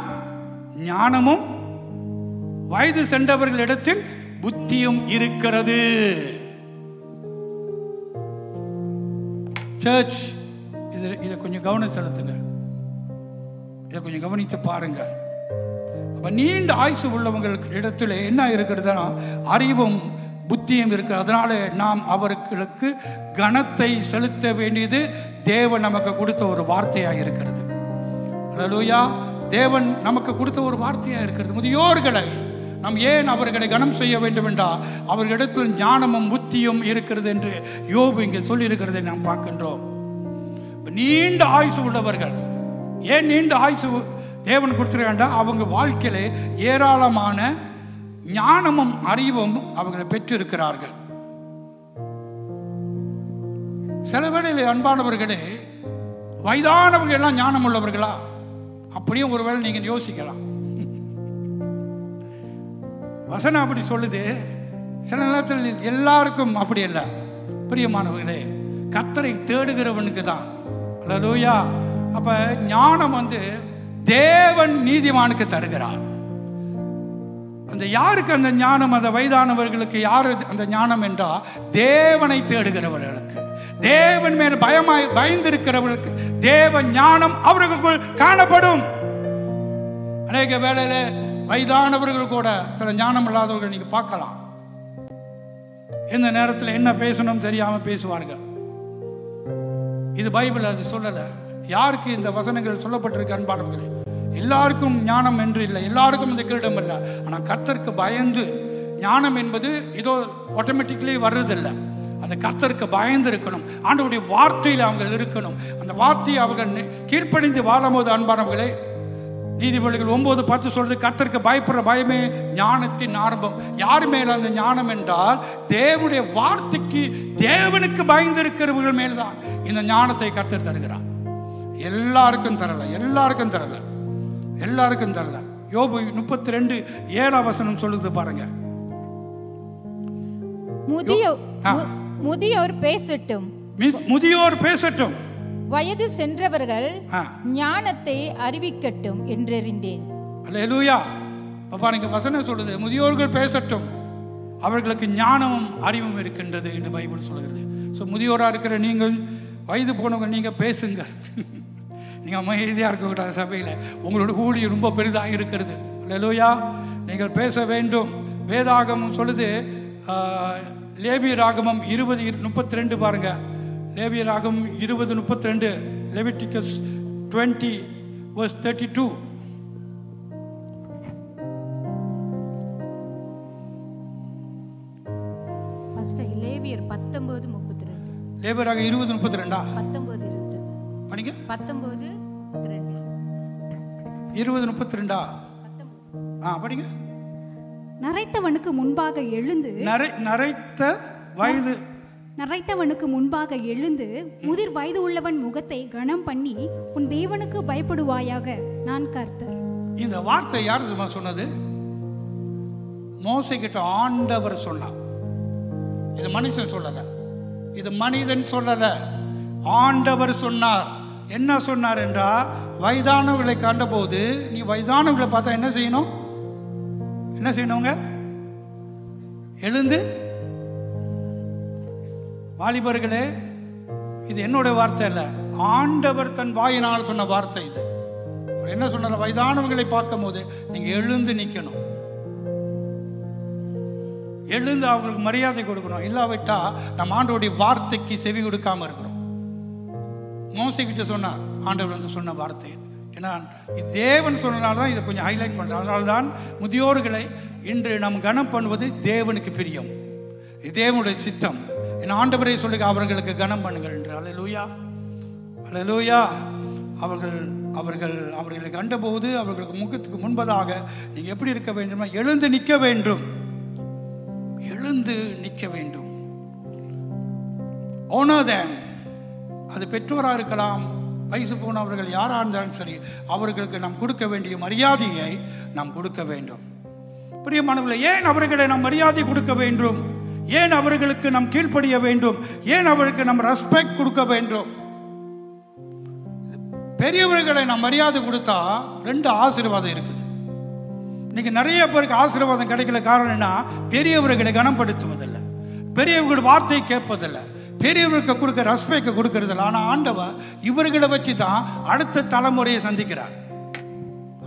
ஞானமும் வயது சென்றவர்களிடத்தில் புத்தியும் இருக்கிறது. சர்ச், இதை கொஞ்சம் கவனம் செலுத்துங்க. இதை கொஞ்சம் கவனித்து பாருங்க. அப்ப நீண்ட ஆயுசு உள்ளவங்களுக்கு இடத்துல என்ன இருக்கிறதுனா, அறிவும் புத்தியும் இருக்கு. அதனால நாம் அவர்களுக்கு கனத்தை செலுத்த வேண்டியது தேவன் நமக்கு கொடுத்த ஒரு வார்த்தையாக இருக்கிறது. அல்லேலூயா. தேவன் நமக்கு கொடுத்த ஒரு வார்த்தையாக இருக்கிறது. முதியோர்களை நாம் ஏன் அவர்களை கனம் செய்ய வேண்டும் என்றால், அவர்களிடத்தில் ஞானமும் புத்தியும் இருக்கிறது என்று யோபு இங்கே சொல்லி இருக்கிறதை நாம் பார்க்கின்றோம். நீண்ட ஆயுசு உள்ளவர்கள், ஏன் நீண்ட ஆயுசு தேவன் கொடுத்துருக்காண்டா, அவங்க வாழ்க்கையிலே ஏராளமான ஞானமும் அறிவும் அவங்களை பெற்றிருக்கிறார்கள். சில வேளையில் அன்பானவர்களே, வயதானவர்கள் எல்லாம் ஞானம் உள்ளவர்களா? அப்படியும் ஒருவேளை நீங்க யோசிக்கலாம். வசனம் அப்படி சொல்லுது. சில நேரத்தில் எல்லாருக்கும் அப்படி இல்லை. பிரியமானவர்களே, கர்த்தரை தேடுகிறவனுக்கு தான். அல்லேலூயா. அப்ப ஞானம் தேவன் நீதிமானுக்கு தருகிறார். அந்த யாருக்கு அந்த ஞானம்? அந்த வயதானவர்களுக்கு யாரு அந்த ஞானம் என்றால், தேவனை தேடுகிறவர்களுக்கு, தேவன் மேல் பயந்திருக்கிறவர்களுக்கு தேவ ஞானம் அவர்களுக்குள் காணப்படும். அநேக வேளையில வயதானவர்கள் கூட சில ஞானம் இல்லாதவர்கள் நீங்க பார்க்கலாம். எந்த நேரத்தில் என்ன பேசணும் தெரியாம பேசுவார்கள். இது பைபிள் அது சொல்லல. யாருக்கு இந்த வசனங்கள் சொல்லப்பட்டிருக்கு அன்பானவர்களே? எல்லாருக்கும் ஞானம் என்று இல்லை, எல்லாருக்கும் இந்த கிரீடம் இல்லை. ஆனால் கர்த்தருக்கு பயந்து, ஞானம் என்பது ஏதோ ஆட்டோமேட்டிக்கலி வர்றதில்லை. அந்த கர்த்தருக்கு பயந்து இருக்கணும். ஆண்டவருடைய வார்த்தையில் அவங்க இருக்கணும். அந்த வார்த்தையை அவர்கள் கீழ்ப்படிந்து வாழும்போது அன்பானவர்களே, நீதிமொழிகள் 9:10 சொல்றது, கர்த்தருக்கு பயப்படுற பயமே ஞானத்தின் ஆரம்பம். யார் மேல அந்த ஞானம் என்றால், தேவனுடைய வார்த்தைக்கு தேவனுக்கு பயந்திருக்கிறவர்கள் மேல்தான் இந்த ஞானத்தை கர்த்தர் தருகிறார். எல்லாருக்கும் தரல, எல்லாருக்கும் தரல, எல்லாருக்கும் தரல. யோபு 32:7 சொல்லுது பாருங்க. முதியோர் பேசட்டும், முதியோர் பேசட்டும், வயது சென்றவர்கள் ஞானத்தை அறிவிக்கட்டும் என்றறிந்தேன். அல்லேலூயா. அப்பா நீங்க வசனம் சொல்லுது, முதியோர்கள் பேசட்டும், அவர்களுக்கு ஞானமும் அறிவும் இருக்கின்றது என்று பைபிள் சொல்கிறது. ஸோ முதியோராக இருக்கிற நீங்கள், வயது போனவங்க, நீங்க பேசுங்க. நீங்க அமைதியாக இருக்கக்கூடாது சபையில். உங்களோட ஊழியம் ரொம்ப பெரிதாக இருக்கிறது. அல்லேலூயா. நீங்கள் பேச வேண்டும். வேதாகமம் சொல்லுது, லேவியராகமம் 20:32 பாருங்க. லேவியராகமம் 20:32, லெவிட்டிகஸ் 20:32. லேவியர் 19:32. லேவியராக 20:32 19:22 படிங்க. 19:32 20:32 படிங்க. நரைத்தவனுக்கு முன்பாக எழுந்து, நரைத்தவனுக்கு முன்பாக எழுந்து முதிர் வயது உள்ளவன் முகத்தை கனம் பண்ணி உன் தேவனுக்கு பயப்படுவாயாக, நான் கர்த்தர். இந்த வார்த்தை யார் தெரியுமா சொன்னது? மோசே கிட்ட ஆண்டவர் சொன்னார். இது மனுஷன் சொல்லல, இது மனிதன் சொல்லல, ஆண்டவர் சொன்னார். என்ன சொன்னார் என்றா, வயதானவர்களை கண்டபோது நீ வயதானவர்களை பார்த்தா என்ன செய்யணும்? என்ன செய்யணுங்க? எழுந்து. வாலிபர்களே, இது என்னோட வார்த்தை அல்ல, ஆண்டவர் தன் வாயினால் சொன்ன வார்த்தை இது. என்ன சொன்னார்? வயதானவர்களை பார்க்கும் போது நீங்க எழுந்து நிக்கணும், எழுந்து அவங்களுக்கு மரியாதை கொடுக்கணும். இல்லாவிட்டா நம்ம ஆண்டவருடைய வார்த்தைக்கு செவி கொடுக்காம இருக்கிறோம். மோசே கிட்ட சொன்னார், ஆண்டவர் வந்து சொன்ன வார்த்தை. ஏன்னா இது தேவன் சொன்னனால தான் இதை கொஞ்சம் ஹைலைட் பண்றேன். அதனால தான் முதியோர்களை இன்று நாம் கனம் பண்ணுவது தேவனுக்கு பிரியம், இது தேவனுடைய சித்தம். ஏன்னா ஆண்டவரை சொல்லுங்க, அவர்களுக்கு கனம் பண்ணுங்கள் என்று. அல்லேலூயா, அல்லேலூயா. அவர்களை கண்டபோது அவர்களுக்கு முகத்துக்கு முன்பதாக நீங்க எப்படி இருக்க வேண்டும்? எழுந்து நிற்க வேண்டும், எழுந்து நிற்க வேண்டும். honor them. அது பெற்றோராக இருக்கலாம், வயசு போனவர்கள் யாராக இருந்தாலும் சரி, அவர்களுக்கு நாம் கொடுக்க வேண்டிய மரியாதையை நாம் கொடுக்க வேண்டும். பிரியமானவர்களே, ஏன் அவர்களை நாம் மரியாதை கொடுக்க வேண்டும்? ஏன் அவர்களுக்கு நாம் கீழ்ப்படிய வேண்டும்? ஏன் அவர்களுக்கு நாம் ரெஸ்பெக்ட் கொடுக்க வேண்டும்? பெரியவர்களை நாம் மரியாதை கொடுத்தா 2 ஆசீர்வாதம் இருக்குது. இன்னைக்கு நிறைய பேருக்கு ஆசீர்வாதம் கிடைக்கல. காரணம் என்ன? பெரியவர்களை கனப்படுத்துவதில்லை, பெரியவர்கள் வார்த்தை கேட்பதில்லை, பெரியவர்களுக்கு கொடுக்க ரெஸ்பெக்ட் கொடுக்கறதில்லை. ஆனால் ஆண்டவர் இவர்களை வச்சு தான் அடுத்த தலைமுறையை சந்திக்கிறார்.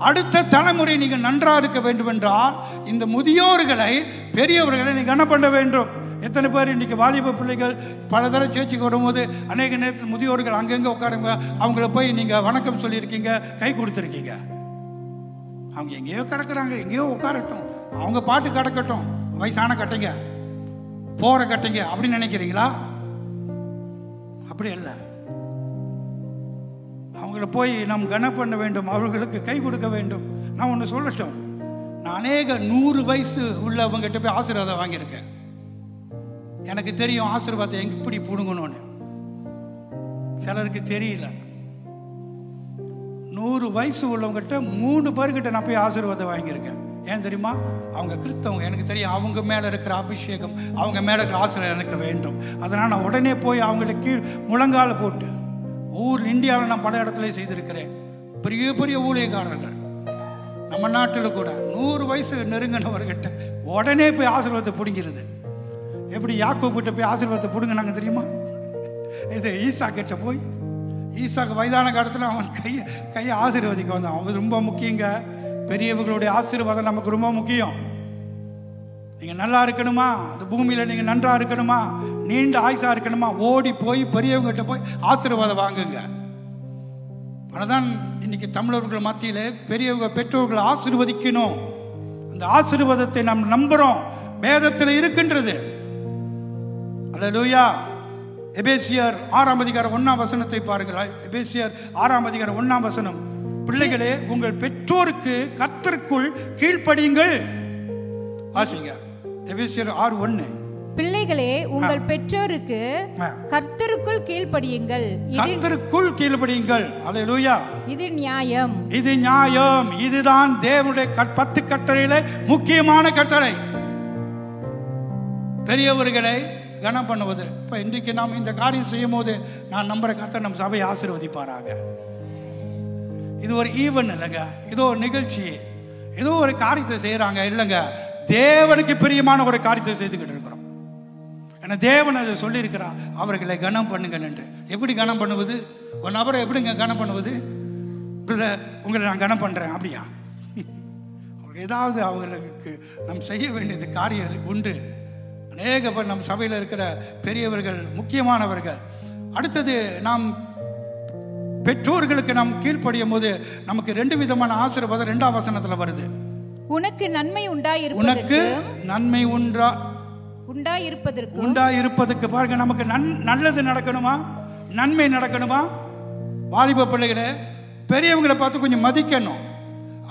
அடுத்த தலைமுறை நீங்க நன்றா இருக்க வேண்டும் என்றால் இந்த முதியோர்களை, பெரியவர்களை நீங்க கனம் பண்ண வேண்டும். எத்தனை பேர் இன்னைக்கு வாலிப பிள்ளைகள் பல தடவை சேர்ச்சிக்கு வரும்போது அநேக நேரத்தில் முதியோர்கள் அங்கங்கே உட்காருங்க, அவங்கள போய் நீங்க வணக்கம் சொல்லியிருக்கீங்க, கை கொடுத்துருக்கீங்க. அவங்க எங்கேயோ கிடக்குறாங்க, எங்கேயோ உட்காரட்டும், அவங்க பாட்டு கிடக்கட்டும், வயசான கட்டைங்க, போற கட்டைங்க அப்படின்னு நினைக்கிறீங்களா? அப்படி இல்லை. அவங்கள போய் நாம் கனம் பண்ண வேண்டும், அவர்களுக்கு கை கொடுக்க வேண்டும். நான் ஒன்று சொல்லட்டும், நான் அநேக 100 வயசு உள்ளவங்ககிட்ட போய் ஆசீர்வாதம் வாங்கியிருக்கேன். எனக்கு தெரியும் ஆசீர்வாதத்தை எப்படி பிடுங்கணும்னு. சிலருக்கு தெரியல. 100 வயசு உள்ளவங்ககிட்ட 3 பேர்கிட்ட நான் போய் ஆசீர்வாதம் வாங்கியிருக்கேன். ஏன் தெரியுமா? அவங்க கிறிஸ்தவங்க. எனக்கு தெரியும் அவங்க மேலே இருக்கிற அபிஷேகம், அவங்க மேலே இருக்கிற ஆசீர்வாதம் எனக்கு வேண்டும். அதனால் நான் உடனே போய் அவங்களுக்கு கீழ் முழங்கால போட்டு, இந்தியாவில் நான் பல இடத்துல செய்திருக்கிறேன். பெரிய பெரிய ஊழியக்காரர்கள் நம்ம நாட்டில் கூட 100 வயசு நெருங்கினவர்கிட்ட உடனே போய் ஆசீர்வாதத்தை பிடிங்கிறது. எப்படி யாக்கோபிட்ட போய் ஆசீர்வாதத்தை பிடுங்கினாங்க தெரியுமா? இது ஈசா கிட்ட போய், ஈசாக்கு வயதான காலத்தில் அவன் கையை ஆசீர்வதிக்க வந்தான். அது ரொம்ப முக்கியங்க. பெரியவர்களுடைய ஆசீர்வாதம் நமக்கு ரொம்ப முக்கியம். நீங்க நல்லா இருக்கணுமா, அந்த பூமியில நீங்க நன்றா இருக்கணுமா, நீண்ட ஆயுசா இருக்கணுமா, ஓடி போய் பெரியவங்ககிட்ட போய் ஆசீர்வாதம் வாங்குங்க. அதனால்தான் இன்னைக்கு தமிழர்கள் மத்தியிலே பெரியவங்க பெற்றோர்களை ஆசீர்வதிக்கணும். அந்த ஆசீர்வாதத்தை நாம் நம்புறோம், வேதத்தில் இருக்கின்றது. அல்லேலூயா. எபேசியர் 6 அதிகாரம் 1 வசனத்தை பாருங்கள். எபேசியர் 6 அதிகாரம் 1 வசனம். பிள்ளைகளே உங்கள் பெற்றோருக்கு கர்த்தருக்குள் கீழ்ப்படியுங்கள். வாசிங்க எபேசியர் 6:1. பிள்ளைகளே உங்கள் பெற்றோருக்கு கர்த்தருக்குள் கீழ்ப்படியுங்கள். கர்த்தருக்குள் கீழ்ப்படியுங்கள். அல்லேலூயா. இது நியாயம். இது நியாயம். இதுதான் தேவனுடைய 10 கட்டளையிலே முக்கியமான கட்டளை. பெரியவர்களை கனம் பண்ணுவது. இப்ப இன்றைக்கு நாம் இந்த காரியம் செய்யும் போது நான் நம்புற கர்த்தர் நம் சபையை ஆசீர்வதிப்பாராக. இது ஒரு ஈவன் இல்லைங்க, இதோ ஒரு நிகழ்ச்சி, ஏதோ ஒரு காரியத்தை செய்யறாங்க இல்லைங்க, தேவனுக்கு பிரியமான ஒரு காரியத்தை செய்துக்கிட்டு இருக்கிறோம். ஏன்னா தேவன் அதை சொல்லியிருக்கிறார், அவர்களை கனம் பண்ணுங்கள் என்று. எப்படி கனம் பண்ணுவது? ஒரு நபரை எப்படிங்க கனம் பண்ணுவது? உங்களை நான் கனம் பண்றேன் அப்படியா? ஏதாவது அவர்களுக்கு நாம் செய்ய வேண்டியது காரியம் உண்டு. அநேக பேர் நம் சபையில் இருக்கிற பெரியவர்கள், முக்கியமானவர்கள். அடுத்தது நாம் பெற்றோர்களுக்கு நாம் கீழ்ப்படியும் போது நமக்கு 2 விதமான ஆசீர்வாதம் 2ஆம் வசனத்துல வருது. உனக்கு நன்மை உண்டாயிருப்பதற்கு பாருங்க, நமக்கு நல்லது நடக்கணுமா, நன்மை நடக்கணுமா? வாலிப பிள்ளைகளை பெரியவங்களை பார்த்து கொஞ்சம் மதிக்கணும்,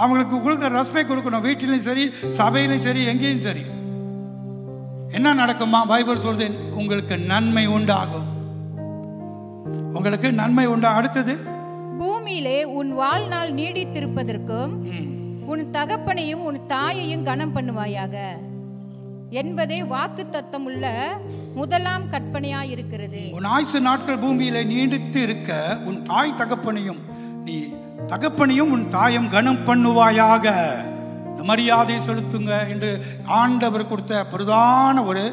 அவங்களுக்கு கொடுக்க ரெஸ்பெக்ட் கொடுக்கணும். வீட்டிலையும் சரி, சபையிலையும் சரி, எங்கேயும் சரி. என்ன நடக்குமா? பைபிள் சொல்றது உங்களுக்கு நன்மை உண்டாகும். உங்களுக்கு நன்மை உண்டா. அடுத்தது, பூமியிலே உன் வாழ்நாள் நீடித்திருப்பதற்கும் உன் தகப்பனையும் உன் தாயையும் கனம் பண்ணுவாயாக என்பதே வாக்கு தத்தம் உள்ள முதலாம் கற்பனையாய் இருக்கிறது. உன் ஆயுசு நாட்கள் பூமியிலே நீடித்து இருக்க உன் தாய் தகப்பனையும் உன் தாயும் கனம் பண்ணுவாயாக, மரியாதை செலுத்துங்க என்று ஆண்டவர் கொடுத்த பிரதான ஒரு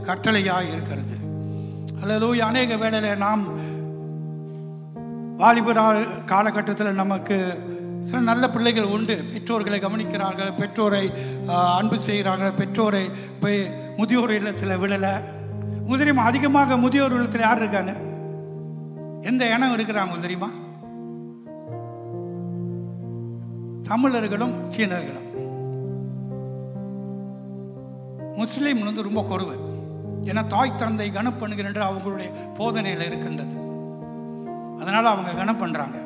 கட்டளையாய் இருக்கிறது. அல்லேலூயா. அநேக வேளையில நாம் வாலிப காலகட்டத்தில் நமக்கு சில நல்ல பிள்ளைகள் உண்டு. பெற்றோர்களை கவனிக்கிறார்கள், பெற்றோரை அன்பு செய்கிறார்கள், பெற்றோரை போய் முதியோர் இல்லத்தில் விடலை. தெரியுமா, அதிகமாக முதியோர் இல்லத்தில் யார் இருக்காங்க? எந்த இனம் இருக்கிறாங்க தெரியுமா? தமிழர்களும் சீனர்களும். முஸ்லீம் ரொம்ப குறைவு. ஏன்னா தாய் தந்தை கனம் பண்ணுகின்ற அவங்களுடைய போதனையில் இருக்கின்றது, அதனால அவங்க கனம் பண்றாங்க.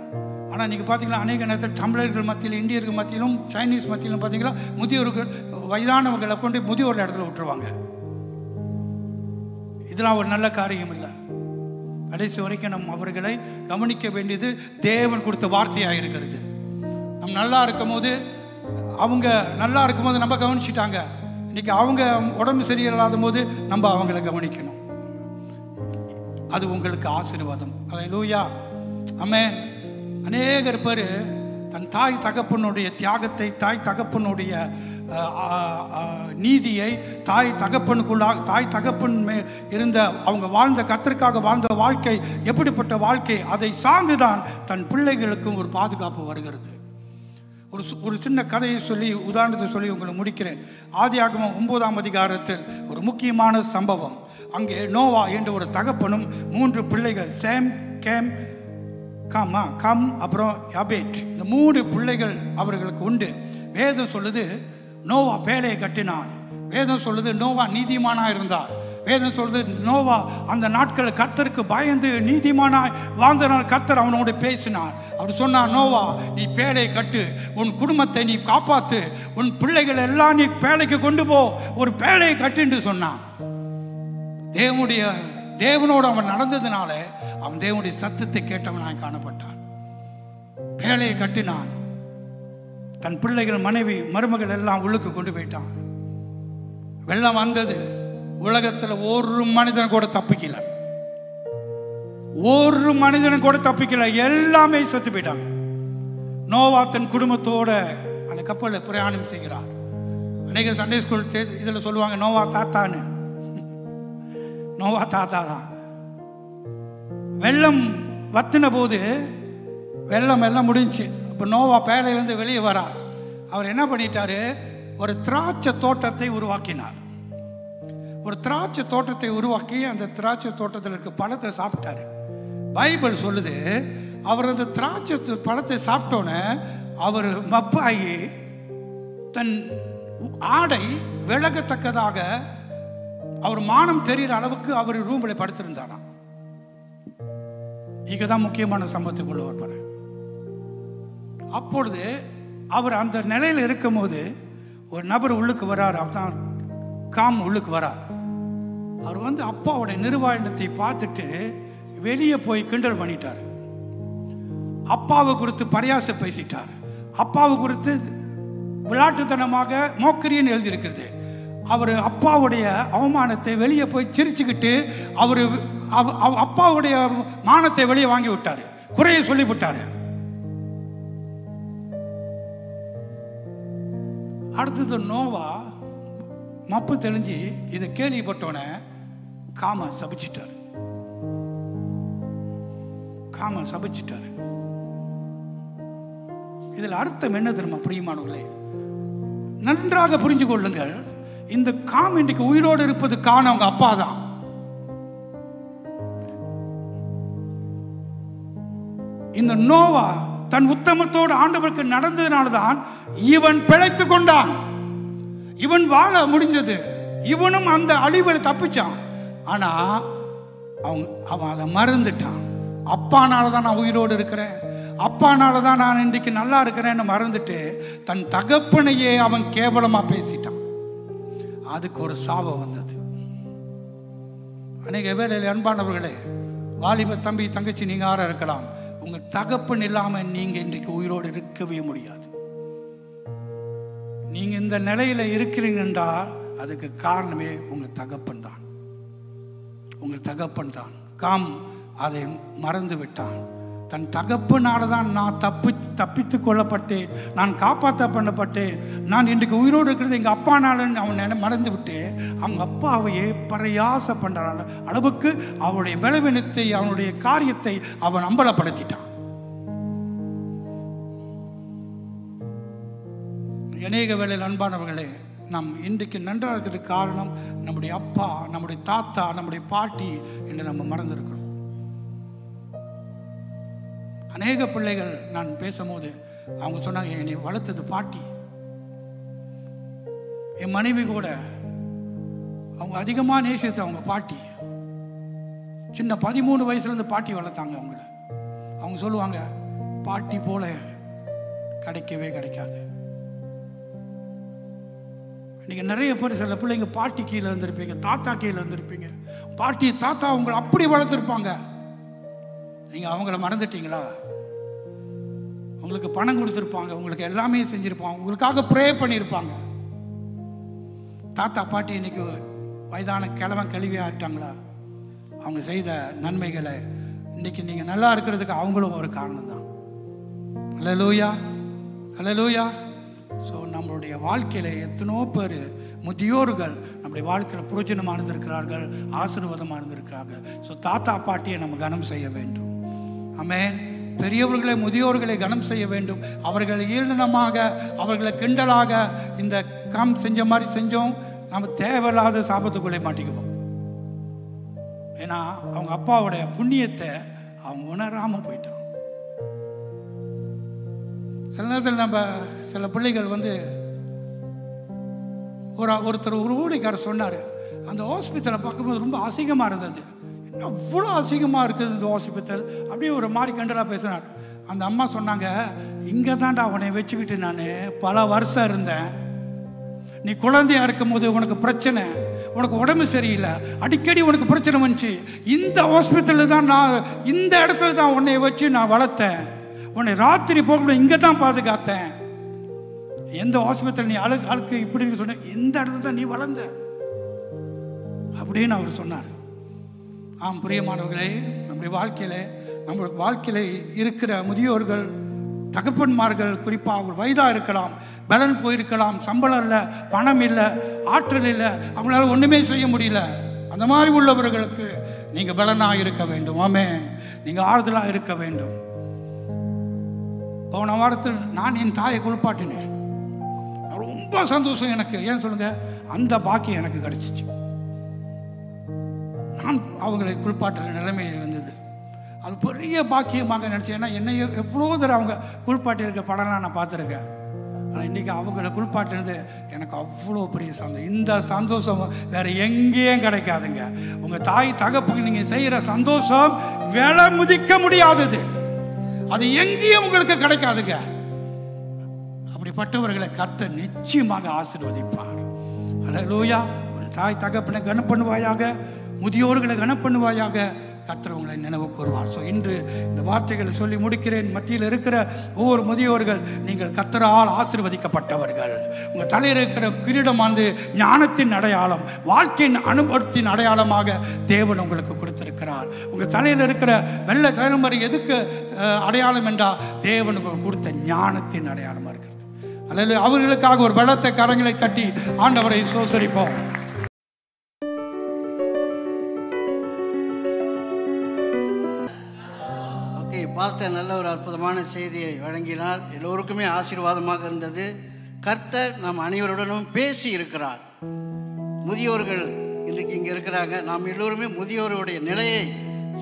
ஆனால் நீங்கள் பார்த்தீங்களா, அநேக நேரத்தில் தமிழர்கள் மத்தியில், இந்தியர்கள் மத்தியிலும், சைனீஸ் மத்தியிலும் பார்த்தீங்களா, முதியோர்கள் வயதானவர்களை கொண்டு முதியோர் இடத்துல விட்டுருவாங்க. இதெல்லாம் ஒரு நல்ல காரியம் இல்லை. கடைசி வரைக்கும் நம் அவர்களை கவனிக்க வேண்டியது தேவன் கொடுத்த வார்த்தையாக இருக்கிறது. நம்ம நல்லா இருக்கும் போது, அவங்க நல்லா இருக்கும் போது நம்ம கவனிச்சுட்டாங்க. இன்னைக்கு அவங்க உடம்பு சரியில்லாத போது நம்ம அவங்களை கவனிக்கணும். அது உங்களுக்கு ஆசீர்வாதம். அல்லேலூயா. ஆமென். அநேகர் பேர் தன் தாய் தகப்பனுடைய தியாகத்தை, தாய் தகப்பனுடைய நீதியை, தாய் தகப்பன் இருந்த அவங்க வாழ்ந்த கர்த்தருக்காக வாழ்ந்த வாழ்க்கை எப்படிப்பட்ட வாழ்க்கை, அதை சார்ந்துதான் தன் பிள்ளைகளுக்கும் ஒரு பாதுகாப்பு வருகிறது. ஒரு சின்ன கதையை சொல்லி, உதாரணத்தை சொல்லி உங்களை முடிக்கிறேன். ஆதியாகமம் 9ஆம் அதிகாரத்தில் ஒரு முக்கியமான சம்பவம். அங்கே நோவா என்ற ஒரு தகப்பனும் 3 பிள்ளைகள், சேம், கேம், கம், அப்புறம் யாபேட், இந்த 3 பிள்ளைகள் அவர்களுக்கு உண்டு. வேதம் சொல்லுது நோவா பேழையை கட்டினான். வேதம் சொல்லுது நோவா நீதிமானா இருந்தார். வேதம் சொல்லுது நோவா அந்த நாட்கள் கர்த்தருக்கு பயந்து நீதிமானாய் வாழ்ந்தனால் கர்த்தர் அவனோடு பேசினார். அவர் சொன்னார், நோவா நீ பேழையை கட்டு, உன் குடும்பத்தை நீ காப்பாத்து, உன் பிள்ளைகள் எல்லாம் நீ பேழைக்கு கொண்டு போ, ஒரு பேழையை கட்டுன்னு சொன்னான். தேவனோடு அவன் நடந்ததுனால அவன் தேவனுடைய சத்தத்தை கேட்டவனாய் காணப்பட்டான். பேழையை கட்டினான். தன் பிள்ளைகள், மனைவி, மருமகள் எல்லாம் உள்ளுக்கு கொண்டு போயிட்டான். வெள்ளம் வந்தது. உலகத்தில் ஒரு மனிதன் கூட தப்பிக்கல, ஒரு மனிதன் கூட தப்பிக்கல, எல்லாமே செத்து போயிட்டாங்க. நோவா தன் குடும்பத்தோட அந்த கப்பலில் பிரயாணம் செய்கிறார். அநேக சண்டே ஸ்கூல் இதில் சொல்லுவாங்க நோவா தாத்தான்னு. நோவா தாத்தா தான். வெள்ளம் வத்தின போது வெள்ளம் எல்லாம் முடிஞ்சு. இப்போ நோவா பேழையிலேருந்து வெளியே வரார். அவர் என்ன பண்ணிட்டாரு, ஒரு திராட்சை தோட்டத்தை உருவாக்கினார். ஒரு திராட்சை தோட்டத்தை உருவாக்கி அந்த திராட்சை தோட்டத்தில் இருக்க பழத்தை சாப்பிட்டாரு. பைபிள் சொல்லுது, அவர் அந்த திராட்சை பழத்தை சாப்பிட்டோன்னே அவர் மப்பாயி தன் ஆடை விலகத்தக்கதாக அவர் மானம் தெரிகிற அளவுக்கு அவர் ரூம்ல படுத்திருந்தாராம். இங்கதான் முக்கியமான சம்பவத்துக்குள்ள வரப்பாரு. அப்பொழுது அவர் அந்த நிலையில் இருக்கும் போது ஒரு நபர் உள்ளுக்கு வரார். அவர்தான் காம் உள்ளுக்கு வரார். அவர் வந்து அப்பாவுடைய நிர்வாணத்தை பார்த்துட்டு வெளியே போய் கிண்டல் பண்ணிட்டார். அப்பாவை குறித்து பரியாச பேசிட்டார். அப்பாவை குறித்து விளையாட்டுத்தனமாக மோக்கரின்னு எழுதியிருக்கிறது. அவர் அப்பாவுடைய அவமானத்தை வெளியே போய் சிரிச்சுக்கிட்டு அவர் அப்பாவுடைய மானத்தை வெளியே வாங்கி விட்டார், குறையை சொல்லிவிட்டார். அடுத்தது நோவா மப்பு தெளிஞ்சு இதை கேள்விப்பட்டோன்னே காம சபிச்சிட்டாரு. இதில் அர்த்தம் என்ன தெரியுமா பிரியமானவர்களே? நன்றாக புரிஞ்சு கொள்ளுங்கள். இந்த காம் இன்றைக்கு உயிரோடு இருப்பது காரணம் அவங்க அப்பா தான். இந்த நோவா தன் உத்தமத்தோடு ஆண்டவருக்கு நடந்ததுனால்தான் இவன் பிழைத்து கொண்டான். இவன் வாழ முடிஞ்சது. இவனும் அந்த அழிவில் தப்பிச்சான். ஆனா அவன் அதை மறந்துட்டான். அப்பானால தான் நான் உயிரோடு இருக்கிறேன், அப்பானால தான் நான் இன்றைக்கு நல்லா இருக்கிறேன்னு மறந்துட்டு தன் தகப்பனையே அவன் கேவலமா பேசிட்டான். அதுக்கு ஒரு சாபம் வந்தது. அநேக வேளையில் அன்பானவர்களே, வாலிப தம்பி தங்கச்சி நீங்க யாரா இருக்கலாம், உங்க தகப்பன் இல்லாம நீங்க இன்றைக்கு உயிரோடு இருக்கவே முடியாது. நீங்க இந்த நிலையில இருக்கிறீங்க என்றால் அதுக்கு காரணமே உங்க தகப்பன் தான். உங்கள் தகப்பன் தான். காம் அதை மறந்து விட்டான். தன் தகப்பனால தான் நான் தப்பித்து கொள்ளப்பட்டேன், நான் காப்பாற்றப்பட்டேன், நான் இன்றைக்கு உயிரோடு இருக்கிறது எங்கள் அப்பானாலன்னு அவன் மறந்து விட்டு அவங்க அப்பாவையே பரியாச பண்ணுற அளவுக்கு அவனுடைய பலவீனத்தை, அவனுடைய காரியத்தை அவன் அம்பலப்படுத்திட்டான். அநேக வேளையில் அன்பானவர்களே, நாம் இன்றைக்கு நன்றாக இருக்கிறதுக்கு காரணம் நம்முடைய அப்பா, நம்முடைய தாத்தா, நம்முடைய பாட்டி என்று நம்ம மறந்துருக்கிறோம். அநேக பிள்ளைகள் நான் பேசும்போது அவங்க சொன்னாங்க, என்னை வளர்த்தது பாட்டி. என் மனைவி கூட அவங்க அதிகமாக நேசித்தது அவங்க பாட்டி. சின்ன 13 வயசுலேருந்து பாட்டி வளர்த்தாங்க அவங்கள. அவங்க சொல்லுவாங்க, பாட்டி போல கிடைக்கவே கிடைக்காது. நீங்கள் நிறைய பேர் சில பிள்ளைங்க பாட்டி கீழே இருந்திருப்பீங்க, தாத்தா கீழே இருந்திருப்பீங்க. பாட்டி தாத்தா உங்களை அப்படி வளர்த்துருப்பாங்க. நீங்கள் அவங்கள மறந்துட்டீங்களா? உங்களுக்கு பணம் கொடுத்துருப்பாங்க, உங்களுக்கு எல்லாமே செஞ்சுருப்பாங்க, உங்களுக்காக ப்ரே பண்ணியிருப்பாங்க. தாத்தா பாட்டி இன்னைக்கு வயதான கிழவன் கழுவி ஆயிட்டாங்களா? அவங்க செய்த நன்மைகளை இன்னைக்கு நீங்கள் நல்லா இருக்கிறதுக்கு அவங்களும் ஒரு காரணம் தான். அல்லேலூயா, அல்லேலூயா. ஸோ நம்மளுடைய வாழ்க்கையில் எத்தனோ பேர் முதியோர்கள் நம்முடைய வாழ்க்கையில் புரோஜனமாக இருந்திருக்கிறார்கள், ஆசீர்வாதமாக இருந்திருக்கிறார்கள். ஸோ தாத்தா பாட்டியை நம்ம கனம் செய்ய வேண்டும். ஆமென். பெரியவர்களை, முதியோர்களை கனம் செய்ய வேண்டும். அவர்களை ஈரணமாக, அவர்களை கிண்டலாக இந்த காம் செஞ்ச மாதிரி செஞ்சோம், நம்ம தேவையில்லாத சாபத்துக்குள்ளே மாட்டிக்குவோம். ஏன்னா அவங்க அப்பாவுடைய புண்ணியத்தை அவங்க உணராமல் போயிட்டான். சில நேரத்தில் நம்ம சில பிள்ளைகள் வந்து ஒருத்தர் ஒரு ஊழிக்காரர் சொன்னார், அந்த ஹாஸ்பிட்டலை பார்க்கும்போது ரொம்ப அசிங்கமாக இருந்தது. அவ்வளோ அசிங்கமாக இருக்குது இந்த ஹாஸ்பிட்டல், அப்படியே ஒரு மாதிரி கண்டலாக பேசினார். அந்த அம்மா சொன்னாங்க, இங்கே தான்டா அவனை வச்சுக்கிட்டு நான் பல வருஷம் இருந்தேன். நீ குழந்தையா இருக்கும் போது உனக்கு பிரச்சனை, உனக்கு உடம்பு சரியில்லை, அடிக்கடி உனக்கு பிரச்சனை வந்துச்சு. இந்த ஹாஸ்பிட்டலில் தான் நான், இந்த இடத்துல தான் உன்னை வச்சு நான் வளர்த்தேன். உன்னை ராத்திரி போகணும் இங்கே தான் பாதுகாத்தேன். எந்த ஹாஸ்பிட்டல் நீ அழுக்கு இப்படின்னு சொன்ன, இந்த இடத்துல தான் நீ வளர்ந்த அப்படின்னு அவர் சொன்னார். ஆம் பிரியமானவர்களே, நம்முடைய வாழ்க்கையில இருக்கிற முதியோர்கள், தகப்பன்மார்கள், குறிப்பாக அவங்க வயதாக இருக்கலாம், பலன் போயிருக்கலாம், சம்பளம் இல்லை, பணம் இல்லை, ஆற்றல் இல்லை, அவங்களால ஒன்றுமே செய்ய முடியல. அந்த மாதிரி உள்ளவர்களுக்கு நீங்கள் பலனாக இருக்க வேண்டும். ஆமென். நீங்கள் ஆறுதலாக இருக்க வேண்டும். போன வாரத்தில் நான் என் தாயை குளிப்பாட்டினேன். ரொம்ப சந்தோஷம் எனக்கு. ஏன் சொல்லுங்க, அந்த பாக்கியம் எனக்கு கிடைச்சிச்சு. நான் அவங்களை குளிப்பாட்டுற நிலைமை வந்தது. அது பெரிய பாக்கியமாக நினச்சேன். ஏன்னா என்னை எவ்வளோ தடவை அவங்க குளிப்பாட்டி இருக்க படம்லாம் நான் பார்த்துருக்கேன். ஆனால் இன்றைக்கி அவங்கள குளிப்பாட்டினது எனக்கு அவ்வளோ பெரிய சந்தோஷம். இந்த சந்தோஷம் வேறு எங்கேயும் கிடைக்காதுங்க. உங்கள் தாய் தகப்புக்கு நீங்கள் செய்கிற சந்தோஷம் விலை மதிக்க முடியாதது. அது எங்கேயும் உங்களுக்கு கிடைக்காதுங்க. அப்படிப்பட்டவர்களை கர்த்தர் நிச்சயமாக ஆசீர்வதிப்பார். அல்லேலூயா. உன் தாய் தகப்பனை கனம் பண்ணுவாயாக, முதியோர்களை கனம் பண்ணுவாயாக. கர்த்தர் உங்களை நினைவு கூறுவார். ஸோ இன்று இந்த வார்த்தைகளை சொல்லி முடிக்கிறேன். மத்தியில் இருக்கிற ஒவ்வொரு முதியோர்கள், நீங்கள் கர்த்தரால் ஆசீர்வதிக்கப்பட்டவர்கள். உங்கள் தலையில் இருக்கிற கிரீடமானது ஞானத்தின் அடையாளம், வாழ்க்கையின் அனுபவத்தின் அடையாளமாக தேவன் உங்களுக்கு கொடுத்திருக்கிறார். உங்கள் தலையில் இருக்கிற வெள்ளை தலைமுறை எதுக்கு அடையாளம் என்றால் தேவன் உங்களுக்கு கொடுத்த ஞானத்தின் அடையாளமாக இருக்கிறது. அல்லது அவர்களுக்காக ஒரு பலத்த கரங்களை தட்டி ஆண்டவரை சோசரிப்போம். பாஸ்டர் நல்ல ஒரு அற்புதமான செய்தியை வழங்கினார். எல்லோருக்குமே ஆசீர்வாதமாக இருந்தது. கர்த்தர் நம் அனைவருடனும் பேசி இருக்கிறார். முதியோர்கள் இன்றைக்கு இங்கே இருக்கிறாங்க. நாம் எல்லோருமே முதியோருடைய நிலையை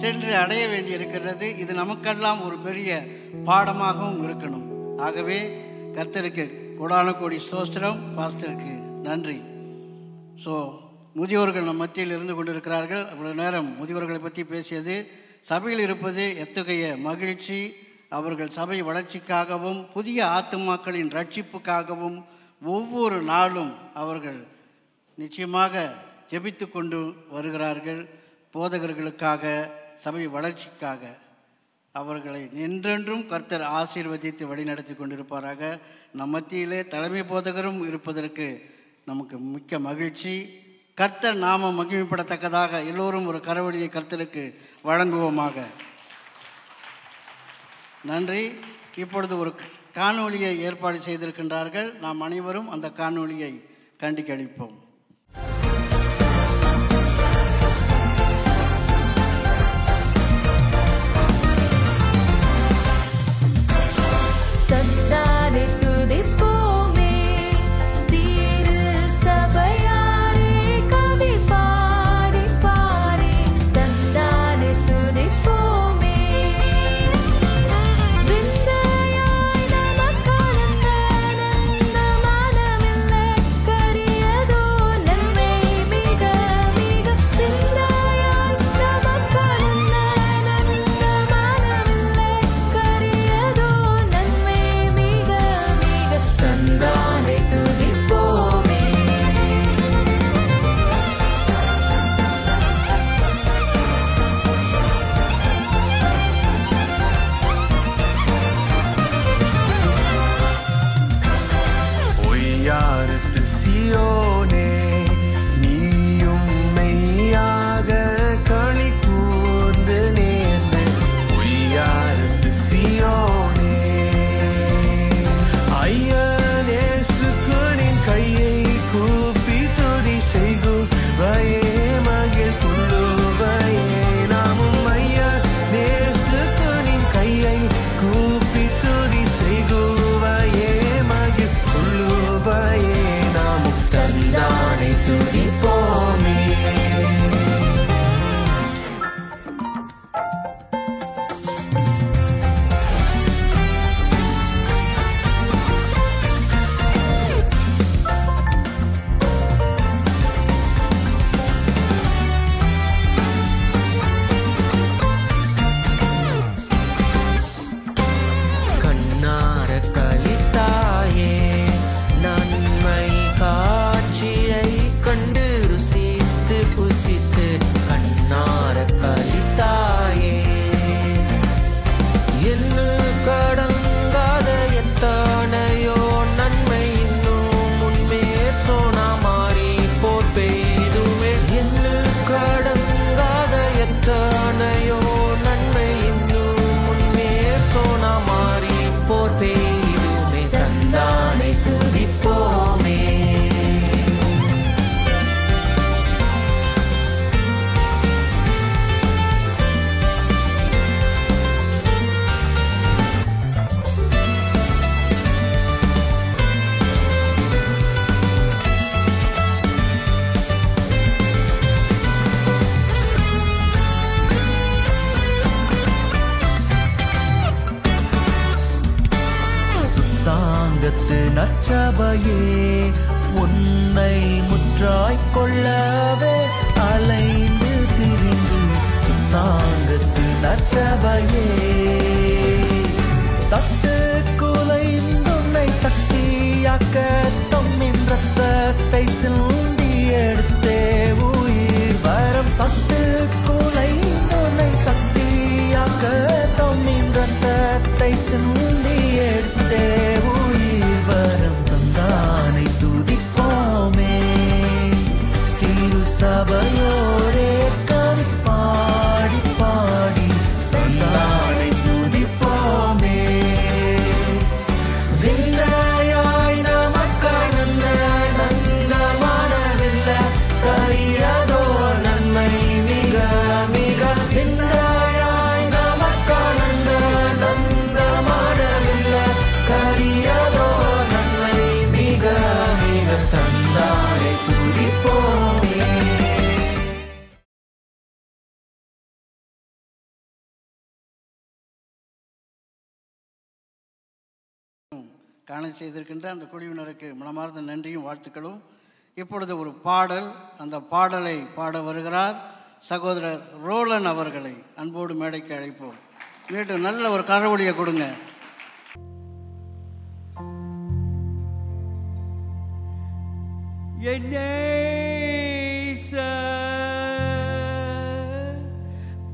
சென்று அடைய வேண்டி இருக்கிறது. இது நமக்கெல்லாம் ஒரு பெரிய பாடமாகவும் இருக்கணும். ஆகவே கர்த்தருக்கு கோடான கோடி ஸ்தோத்திரம், பாஸ்டருக்கு நன்றி. ஸோ முதியோர்கள் நம் மத்தியில் இருந்து கொண்டிருக்கிறார்கள். அவ்வளோ நேரம் முதியோர்களை பற்றி பேசியது. சபையில் இருப்பது எத்தகைய மகிழ்ச்சி. அவர்கள் சபை வளர்ச்சிக்காகவும் புதிய ஆத்துமாக்களின் ரட்சிப்புக்காகவும் ஒவ்வொரு நாளும் அவர்கள் நிச்சயமாக ஜெபித்து கொண்டு வருகிறார்கள். போதகர்களுக்காக, சபை வளர்ச்சிக்காக. அவர்களை என்றென்றும் கர்த்தர் ஆசீர்வதித்து வழிநடத்தி கொண்டிருப்பாராக. நம் மத்தியிலே தலைமை போதகரும் இருப்பதற்கு நமக்கு மிக்க மகிழ்ச்சி. கர்த்தர் நாம மகிமைப்படத்தக்கதாக எல்லோரும் ஒரு கரவொலியை கர்த்தருக்கு வழங்குவோமாக. நன்றி. இப்பொழுது ஒரு காணொளியை ஏற்பாடு செய்திருக்கின்றார்கள். நாம் அனைவரும் அந்த காணொளியை கண்டு கழிப்போம். நற்சபையே உன்னை முற்றாய் கொள்ளவே அலைந்து திரிந்து சுத்தாங்கத்து நற்சபையே சத்து குலைந்துன்னை சக்தி சாட்சியாக்க தம்மின் ரத்தத்தை சிந்தி எடுத்தே உயிர் வரம் சத்து குலைந்தோனை சக்தியாக்க தம்மின் ரத்தத்தை சிந்தி எடுத்தே உயிர் வரம் தந்தானை துதிப்போமே திரு சபையோரே கவி பாடி பாடி தந்தானை துதிப்போமே விந்தையாய் நமக்காய் நந்தமானவில்ல கரியதோ நன்மை மிக மிக விந்தையாய் நமக்காய் நந்தமானவில்ல கரியதோ நன்மை மிக மிக தந்தானை துதிப்போமே. காண செய்திருக்கின்ற அந்த குழுவினருக்கு மனமார்ந்த நன்றியும் வாழ்த்துக்களும். இப்பொழுது ஒரு பாடல், அந்த பாடலை பாட வருகிறார் சகோதரர் ரோலன் அவர்களை அன்போடு மேடைக்கு அழைப்போம். மீண்டும் நல்ல ஒரு கரவொலியை கொடுங்க.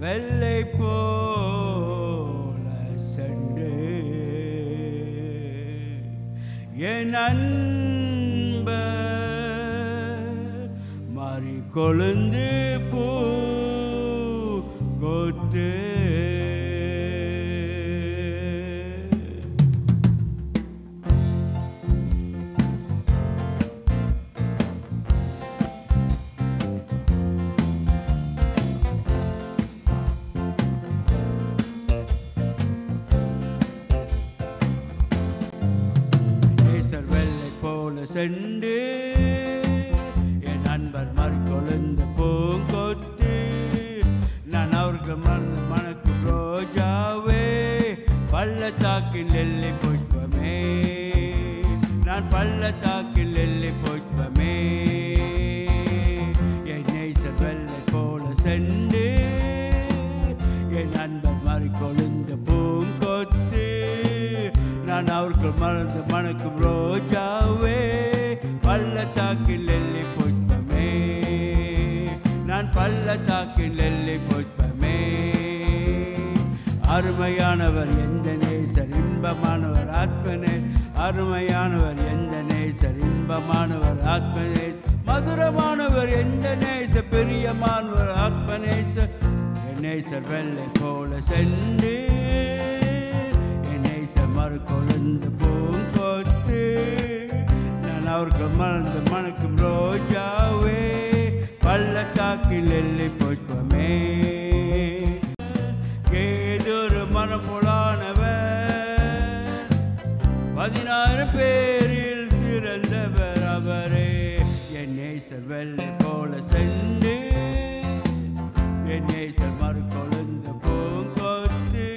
வெள்ளை போல சென்று என் அன்பர் மாறி கொழுந்து பூ கொத்து சென்று என் அன்பர் மறுக்கொழுந்த பூங்கொத்து நான் அவர்கள் மறந்த மணக்கு ரோஜாவே பள்ளத்தாக்கில் எல்லை புஷ்பமே நான் பள்ளத்தாக்கில் எல்லை புஷ்பமே என் நேசர் வெள்ளை போல சென்று என் அன்பர் மறுக்கொழுந்த பூங்கொத்து நான் அவர்கள் மறந்து மணக்கும் ரோஜாவே பள்ளத்தாக்கில் எல்லை புஷ்பமே நான் பள்ளத்தாக்கில் எல்லை புஷ்பமே அருமையானவர் எந்த நேசர் இன்பமானவர் ஆத்மனே அருமையானவர் எந்த நேசர் இன்பமானவர் ஆத்மனே மதுரமானவர் எந்த நேச பிரியமானவர் ஆத்மநேசர் என் நேசர் வெள்ளை போல சென்று மறுக்கொழுந்து பூங்கொத்து நான் அவர்கள் மறந்து மணக்கும் ரோஜாவே பள்ளத்தாக்கில் எல்லை புஷ்பமே கேதொரு மனப்புலானவர் 16 பேரில் சிறந்தவர் அவரே என் நேசர் வெள்ளை போல சென்று என் நேசர் மறுக்கொழுந்து பூங்கொத்து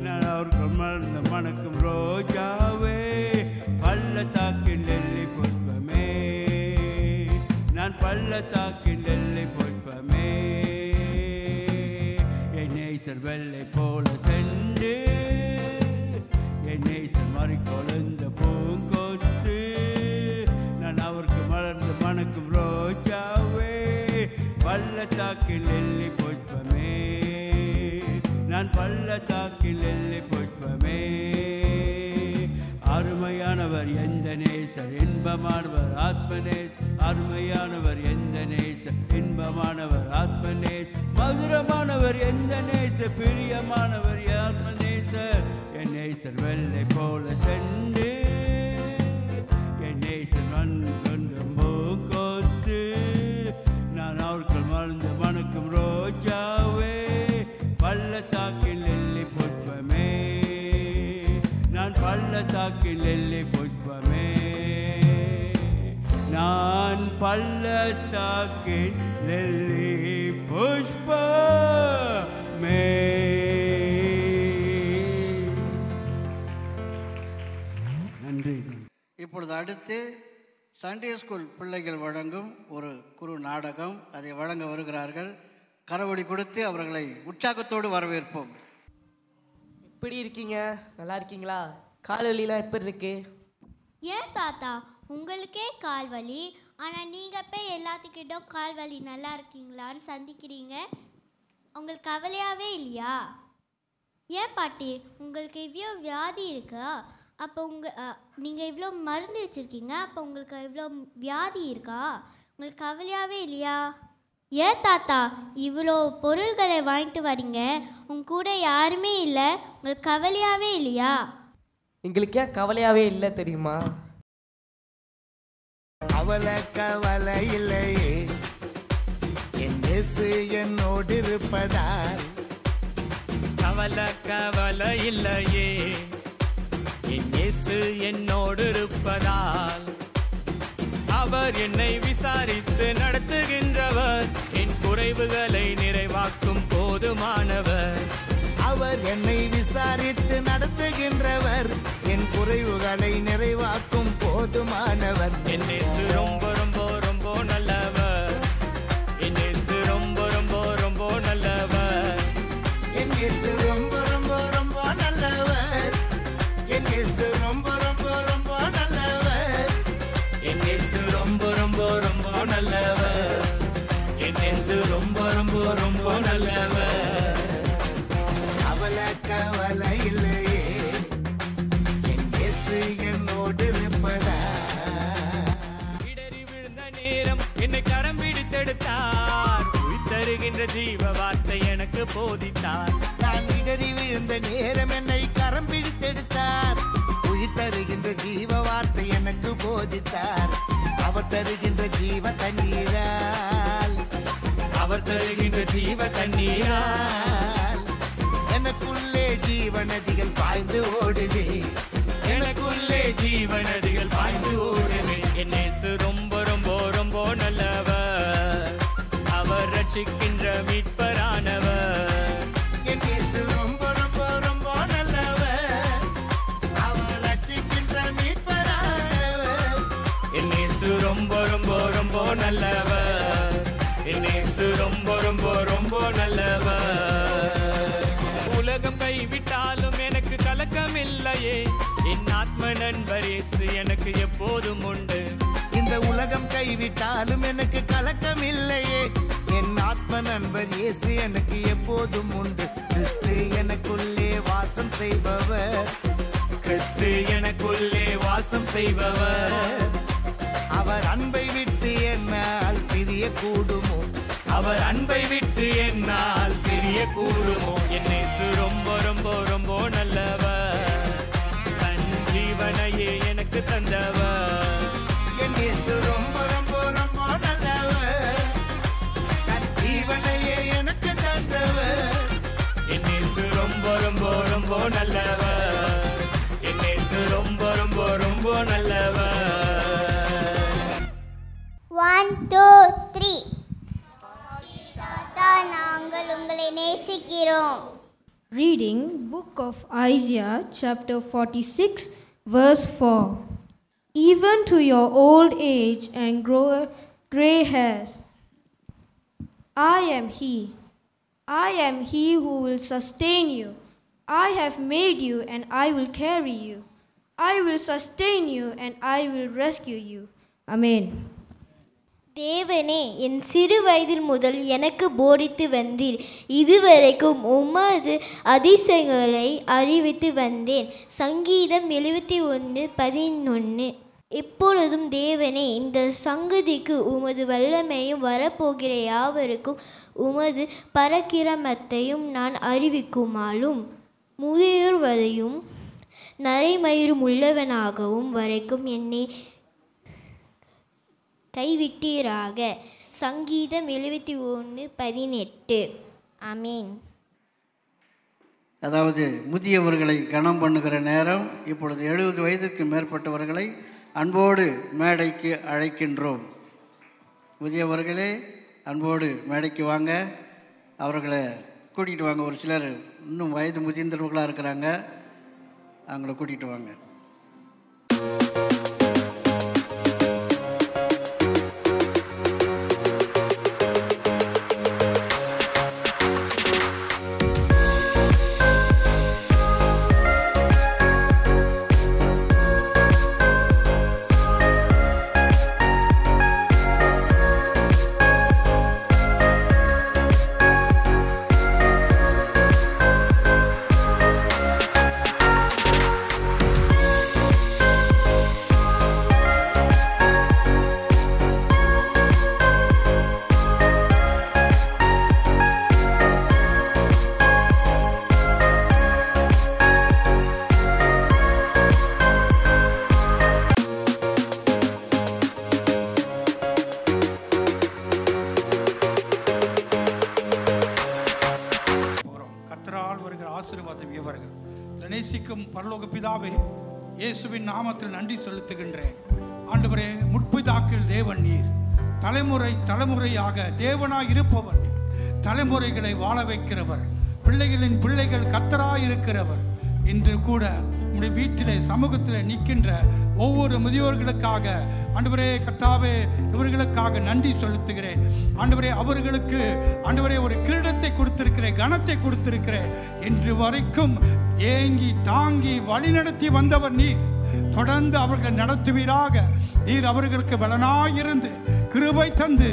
நான் அவர்கள் மறந்து மணக்கும் ரோஜாவே பள்ளத்தாக்கில் எல்லை புஷ்பமே நான் பள்ளத்தாக்கில் எல்லை புஷ்பமே என் நேசர் வெள்ளை போல சென்று என் நேசர் மறிக்கொழுந்த பூங்கொத்து நான் அவருக்கு மலர்ந்து மணக்கும் ரோஜாவே பள்ளத்தாக்கில் எல்லை புஷ்பமே நான் பள்ளத்தாக்கில் எல்லை புஷ்பமே அருமையானவர் எந்த நேசர் இன்பமானவர் ஆத்மநேஸ் அருமையானவர் எந்த நேசர் இன்பமானவர் ஆத்மநேஸ் மதுரமானவர் எந்த நேசர் பிரியமானவர் ஆத்மநேசர் என் நேசர் வெள்ளை போல சென்று என் நேசர் கொண்டு மூக்கொத்து நான் அவர்கள் மறந்து மணக்கும் ரோஜாவே பள்ளத்தாக்கில் எல்லை புஷ்பமே நான் பள்ளத்தாக்கில் எல்லை புஷ்பமே நான் பள்ளத்தாக்கில் எல்லை புஷ்பமே. நன்றி. இப்பொழுது அடுத்து சண்டே ஸ்கூல் பிள்ளைகள் வழங்கும் ஒரு குறு நாடகம், அதை வழங்க வருகிறார்கள். கரவொலி கொடுத்து அவர்களை உற்சாகத்தோடு வரவேற்போம். எப்படி இருக்கீங்க? நல்லா இருக்கீங்களா? காலவலிலாம் எப்படி இருக்கு? ஏன் தாத்தா உங்களுக்கே கால் வலி, ஆனால் நீங்கள் போய் எல்லாத்துக்கிட்டும் கால் வலி நல்லா இருக்கீங்களான்னு சந்திக்கிறீங்க? உங்களுக்கு கவலையாகவே இல்லையா? ஏன் பாட்டி உங்களுக்கு இவ்வளோ வியாதி இருக்கா? அப்போ நீங்கள் இவ்வளோ மருந்து வச்சுருக்கீங்க, அப்போ உங்களுக்கு இவ்வளோ வியாதி இருக்கா? உங்களுக்கு கவலையாகவே இல்லையா? ஏன் தாத்தா இவ்வளோ பொருள்களை வாங்கிட்டு வரீங்க, உங்க கூட யாருமே இல்லை, உங்களுக்கு கவலையாகவே இல்லையா? எங்களுக்கு ஏன் கவலையாகவே இல்லை தெரியுமா? கவலை இல்லையே, என் இயேசு என்னோடு இருப்பதால். கவலை இல்லையே, என் இயேசு என்னோடு இருப்பதால். அவர் என்னை விசாரித்து நடத்துகின்றவர், என் குறைவுகளை நிறைவாக்கும் போதுமானவர். அவர் என்னை விசாரித்து நடத்துகின்றவர், என் குறைவுகளை நிறைவாக்கும் போதுமானவர். என் இயேசு ரொம்ப ரொம்ப ரொம்ப நல்லவர். என் இயேசு ரொம்ப ரொம்ப ரொம்ப நல்லவர். என் இயேசு ரொம்ப ரொம்ப ரொம்ப நல்லவர். என் இயேசு ரொம்ப ரொம்ப ரொம்ப நல்லவர். என் இயேசு ரொம்ப ரொம்ப ரொம்ப நல்லவர். என் இயேசு ரொம்ப ரொம்ப ரொம்ப நல்லவர். கவலை இல்லையே, என் இயேசு என்னோடு இருப்பதா. இடறி விழுந்த நேரம் என்னை கரம் பிடித்தெடுத்தார், உயிர்த்தருகின்ற ஜீவ வார்த்தை எனக்கு போதித்தார். நான் இடறி விழுந்த நேரம் என்னை கரம் பிடித்தெடுத்தார், உயிர் தருகின்ற ஜீவ வார்த்தை எனக்கு போதித்தார். அவர் தருகின்ற ஜீவ தண்ணீரால், அவர் தருகின்ற ஜீவ தண்ணீரால் எனக்குள்ளே ஜீவநதிகள் பாய்ந்து ஓடுதே. எனக்குள்ளே ஜீவநதிகள் பாய்ந்து ஓடுதே. என் இயேசு ரொம்ப ரொம்ப ரொம்ப நல்லவர். அவர் ரட்சிக்கின்ற மீட்பரானவர். என் இயேசு ரொம்ப ரொம்ப ரொம்ப நல்லவர். அவர் ரட்சிக்கின்ற மீட்பரானவர். என் இயேசு ரொம்ப ரொம்ப ரொம்ப நல்லவர். என் இயேசு ரொம்ப ரொம்ப ரொம்ப நல்லவர். உலகம் கைவிட்டாலும் எனக்கு கலக்கம் இல்லையே, என் ஆத்ம நண்பர் இயேசு எனக்கு எப்போதும் உண்டு. இந்த உலகம் கைவிட்டாலும் எனக்கு கலக்கம் இல்லையே, என் ஆத்ம நண்பர் இயேசு எனக்கு எப்போதும் உண்டு. கிறிஸ்து எனக்குள்ளே வாசம் செய்பவர், கிறிஸ்து எனக்குள்ளே வாசம் செய்பவர். அவர் அன்பை விட்டு என்னால் பிரிய கூடுமோ? அவர் அன்பை விட்டு என்னால் பிரிய கூடுமோ? என் இயேசு ரொம்ப ரொம்ப ரொம்ப நல்லவர். தன் ஜீவனையே எனக்கு தந்தவர். என் இயேசு ரொம்ப ரொம்ப ரொம்ப நல்லவர். தன் ஜீவனையே எனக்கு தந்தவர். என் இயேசு ரொம்ப ரொம்ப ரொம்ப நல்லவர். என் இயேசு ரொம்ப ரொம்ப ரொம்ப நல்லவர். 1 2 3 தாத்தா நாங்கள் உங்களை நேசிக்கிறோம். Reading Book of Isaiah chapter 46 verse 4. Even to your old age and gray hairs, I am he who will sustain you. I have made you and I will carry you. I will sustain you and I will rescue you. Amen. தேவனே, என் சிறு வயதில் முதல் எனக்கு போதித்து வந்தீர். இதுவரைக்கும் உமது அதிசயங்களை அறிவித்து வந்தேன். சங்கீதம் 71:11. எப்பொழுதும் தேவனே, இந்த சங்கதிக்கு உமது வல்லமையும் வரப்போகிற யாவருக்கும் உமது பரக்கிரமத்தையும் நான் அறிவிக்குமாலும், முதியோர் வதையும் நரைமயிரும் உள்ளவனாகவும் வரைக்கும் என்னை கைவிட்டீராக. சங்கீதம் 71:18. ஆமீன். அதாவது முதியவர்களை கனம் பண்ணுகிற நேரம். இப்பொழுது 70 வயதுக்கு மேற்பட்டவர்களை அன்போடு மேடைக்கு அழைக்கின்றோம். முதியவர்களே அன்போடு மேடைக்கு வாங்க, அவர்களை கூட்டிகிட்டு வாங்க. ஒரு சிலர் இன்னும் வயது முதிர்ந்தவர்களாக இருக்கிறாங்க, அவங்கள கூட்டிகிட்டு வாங்க. பிதாவே, இயேசுவின் நாமத்தில் நன்றி செலுத்துகின்றேன். ஆண்டவரே, முற்பிதாக்கள் தேவன் நீர், தலைமுறை தலைமுறையாக தேவனாய் இருப்பவர் நீர், தலைமுறைகளை வாழ வைக்கிறவர், பிள்ளைகளின் பிள்ளைகள் கர்த்தராய் இருக்கிறவர். இன்று கூட உங்களுடைய வீட்டிலே சமூகத்திலே நிற்கின்ற ஒவ்வொரு முதியோர்களுக்காக ஆண்டவரே கர்த்தாவே, இவர்களுக்காக நன்றி செலுத்துகிறேன். ஆண்டவரே, அவர்களுக்கு ஆண்டவரே ஒரு கிரீடத்தை கொடுத்திருக்கிறேன், கனத்தை கொடுத்திருக்கிறேன். இன்று வரைக்கும் ஏங்கி தாங்கி வழிநடத்தி வந்தவர் நீர். தொடர்ந்து அவர்கள் நடத்துவீராக. நீர் அவர்களுக்கு பலனாயிருந்து கிருபை தந்து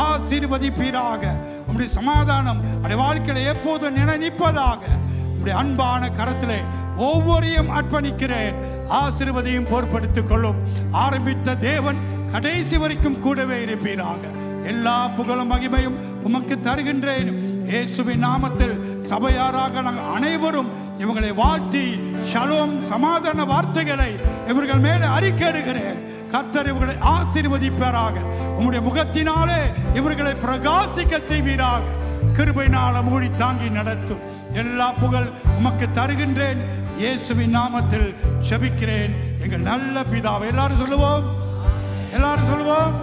ஆசீர்வதிப்பீராக. உம்முடைய சமாதானம் அவருடைய வாழ்க்கையில எப்போதும் நிலைநிற்பதாக. உம்முடைய அன்பான கரத்திலே ஒவ்வொருவரையும் அர்ப்பணிக்கிறேன். ஆசீர்வதியும் பொறுப்படுத்திக் கொள்ளும். ஆரம்பித்த தேவன் கடைசி வரைக்கும் கூடவே இருப்பீராக. எல்லா புகழும் மகிமையும் உமக்கு தருகின்றேன். இயேசுவின் நாமத்தில் சபையாராக நாங்கள் அனைவரும் இவங்களை வாழ்த்தி ஷலோம் சமாதான வார்த்தைகளை இவர்கள் மேலே அறிக்கையிடுகிறேன். கர்த்தர் இவர்களை ஆசீர்வதிப்பாராக. உம்முடைய முகத்தினாலே இவர்களை பிரகாசிக்க செய்வீராக. கிருபையினால மூடி தாங்கி நடத்தும். எல்லா புகழ் உமக்கு தருகின்றேன். இயேசுவின் நாமத்தில் ஜெபிக்கிறேன் எங்கள் நல்ல பிதாவே. எல்லாரும் சொல்லுவோம், எல்லாரும் சொல்லுவோம்.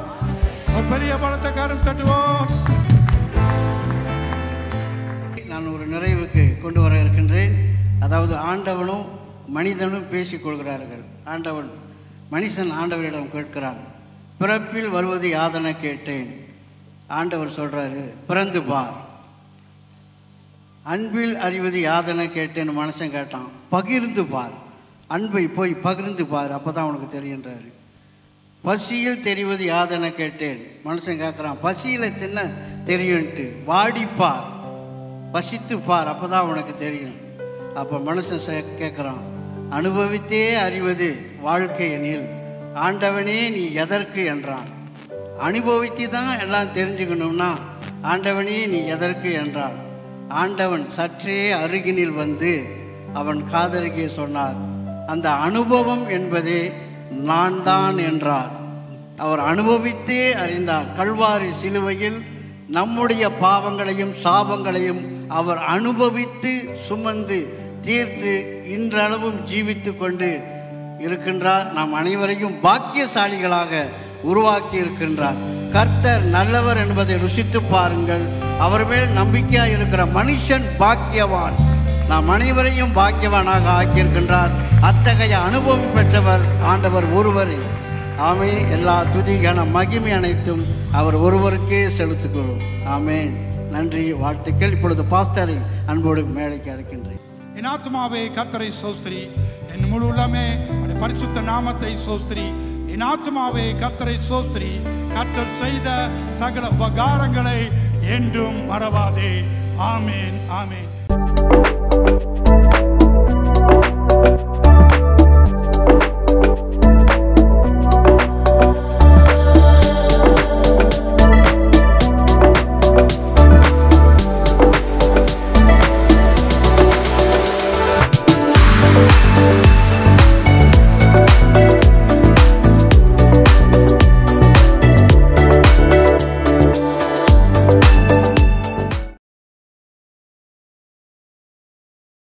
ஒரு பெரிய பலத்த காரம் தட்டுவோம். நான் ஒரு நிறைவுக்கு கொண்டு வர இருக்கின்றேன். அதாவது ஆண்டவனும் மனிதனும் பேசிக்கொள்கிறார்கள். ஆண்டவன் மனுஷன் ஆண்டவரிடம் கேட்கிறான், பிறப்பில் வருவது யாதென கேட்டேன். ஆண்டவர் சொல்றாரு, பிறந்து பார். அன்பில் அறிவது யாதென கேட்டேன்னு மனுஷன் கேட்டான், பகிர்ந்து பார். அன்பை போய் பகிர்ந்து பார், அப்பதான் உனக்கு தெரியுன்றாரு. பசியில் தெரிவது யாதென கேட்டேன். மனுஷன் கேட்குறான், பசியில் தின்ன தெரியும்ட்டு. வாடிப்பார், பசித்து பார், அப்பதான் உனக்கு தெரியும். அப்போ மனுஷன் கேட்குறான், அனுபவித்தே அறிவது வாழ்க்கை எனில் ஆண்டவனே நீ எதற்கு என்றான். அனுபவித்து தான் எல்லாம் தெரிஞ்சுக்கணும்னா ஆண்டவனே நீ எதற்கு என்றான். ஆண்டவன் சற்றே அருகினில் வந்து அவன் காதருகே சொன்னார், அந்த அனுபவம் என்பதே நான் தான் என்றார். அவர் அனுபவித்தே அறிந்தார். கல்வாரி சிலுவையில் நம்முடைய பாவங்களையும் சாபங்களையும் அவர் அனுபவித்து சுமந்து தீர்த்து இன்றளவும் ஜீவித்து கொண்டு இருக்கின்றார். நாம் அனைவரையும் பாக்கியசாலிகளாக உருவாக்கி இருக்கின்றார். கர்த்தர் நல்லவர் என்பதை ருசித்து பாருங்கள். அவர் மேல் நம்பிக்கையாக இருக்கிற மனுஷன் பாக்கியவான். நாம் அனைவரையும் பாக்கியவானாக ஆக்கியிருக்கின்றார். அத்தகைய அனுபவம் பெற்றவர் ஆண்டவர் ஒருவரே. ஆமே. எல்லா துதி கன மகிமை அனைத்தும் அவர் ஒருவருக்கே செலுத்துகிறோம். ஆமேன். நன்றி, வாழ்த்துக்கள். இப்பொழுது பாஸ்டரை அன்போடு மேடைக்கு அழைக்கின்றேன். என் ஆத்துமாவே கர்த்தரை சோஸ்திரி, என் முழு உள்ளமே அவருடைய பரிசுத்த நாமத்தை சோஸ்திரி. என் ஆத்துமாவே கர்த்தரை சோஸ்திரி, கர்த்தர் செய்த சகல உபகாரங்களை என்றும் மறவாதே. ஆமேன், ஆமேன்.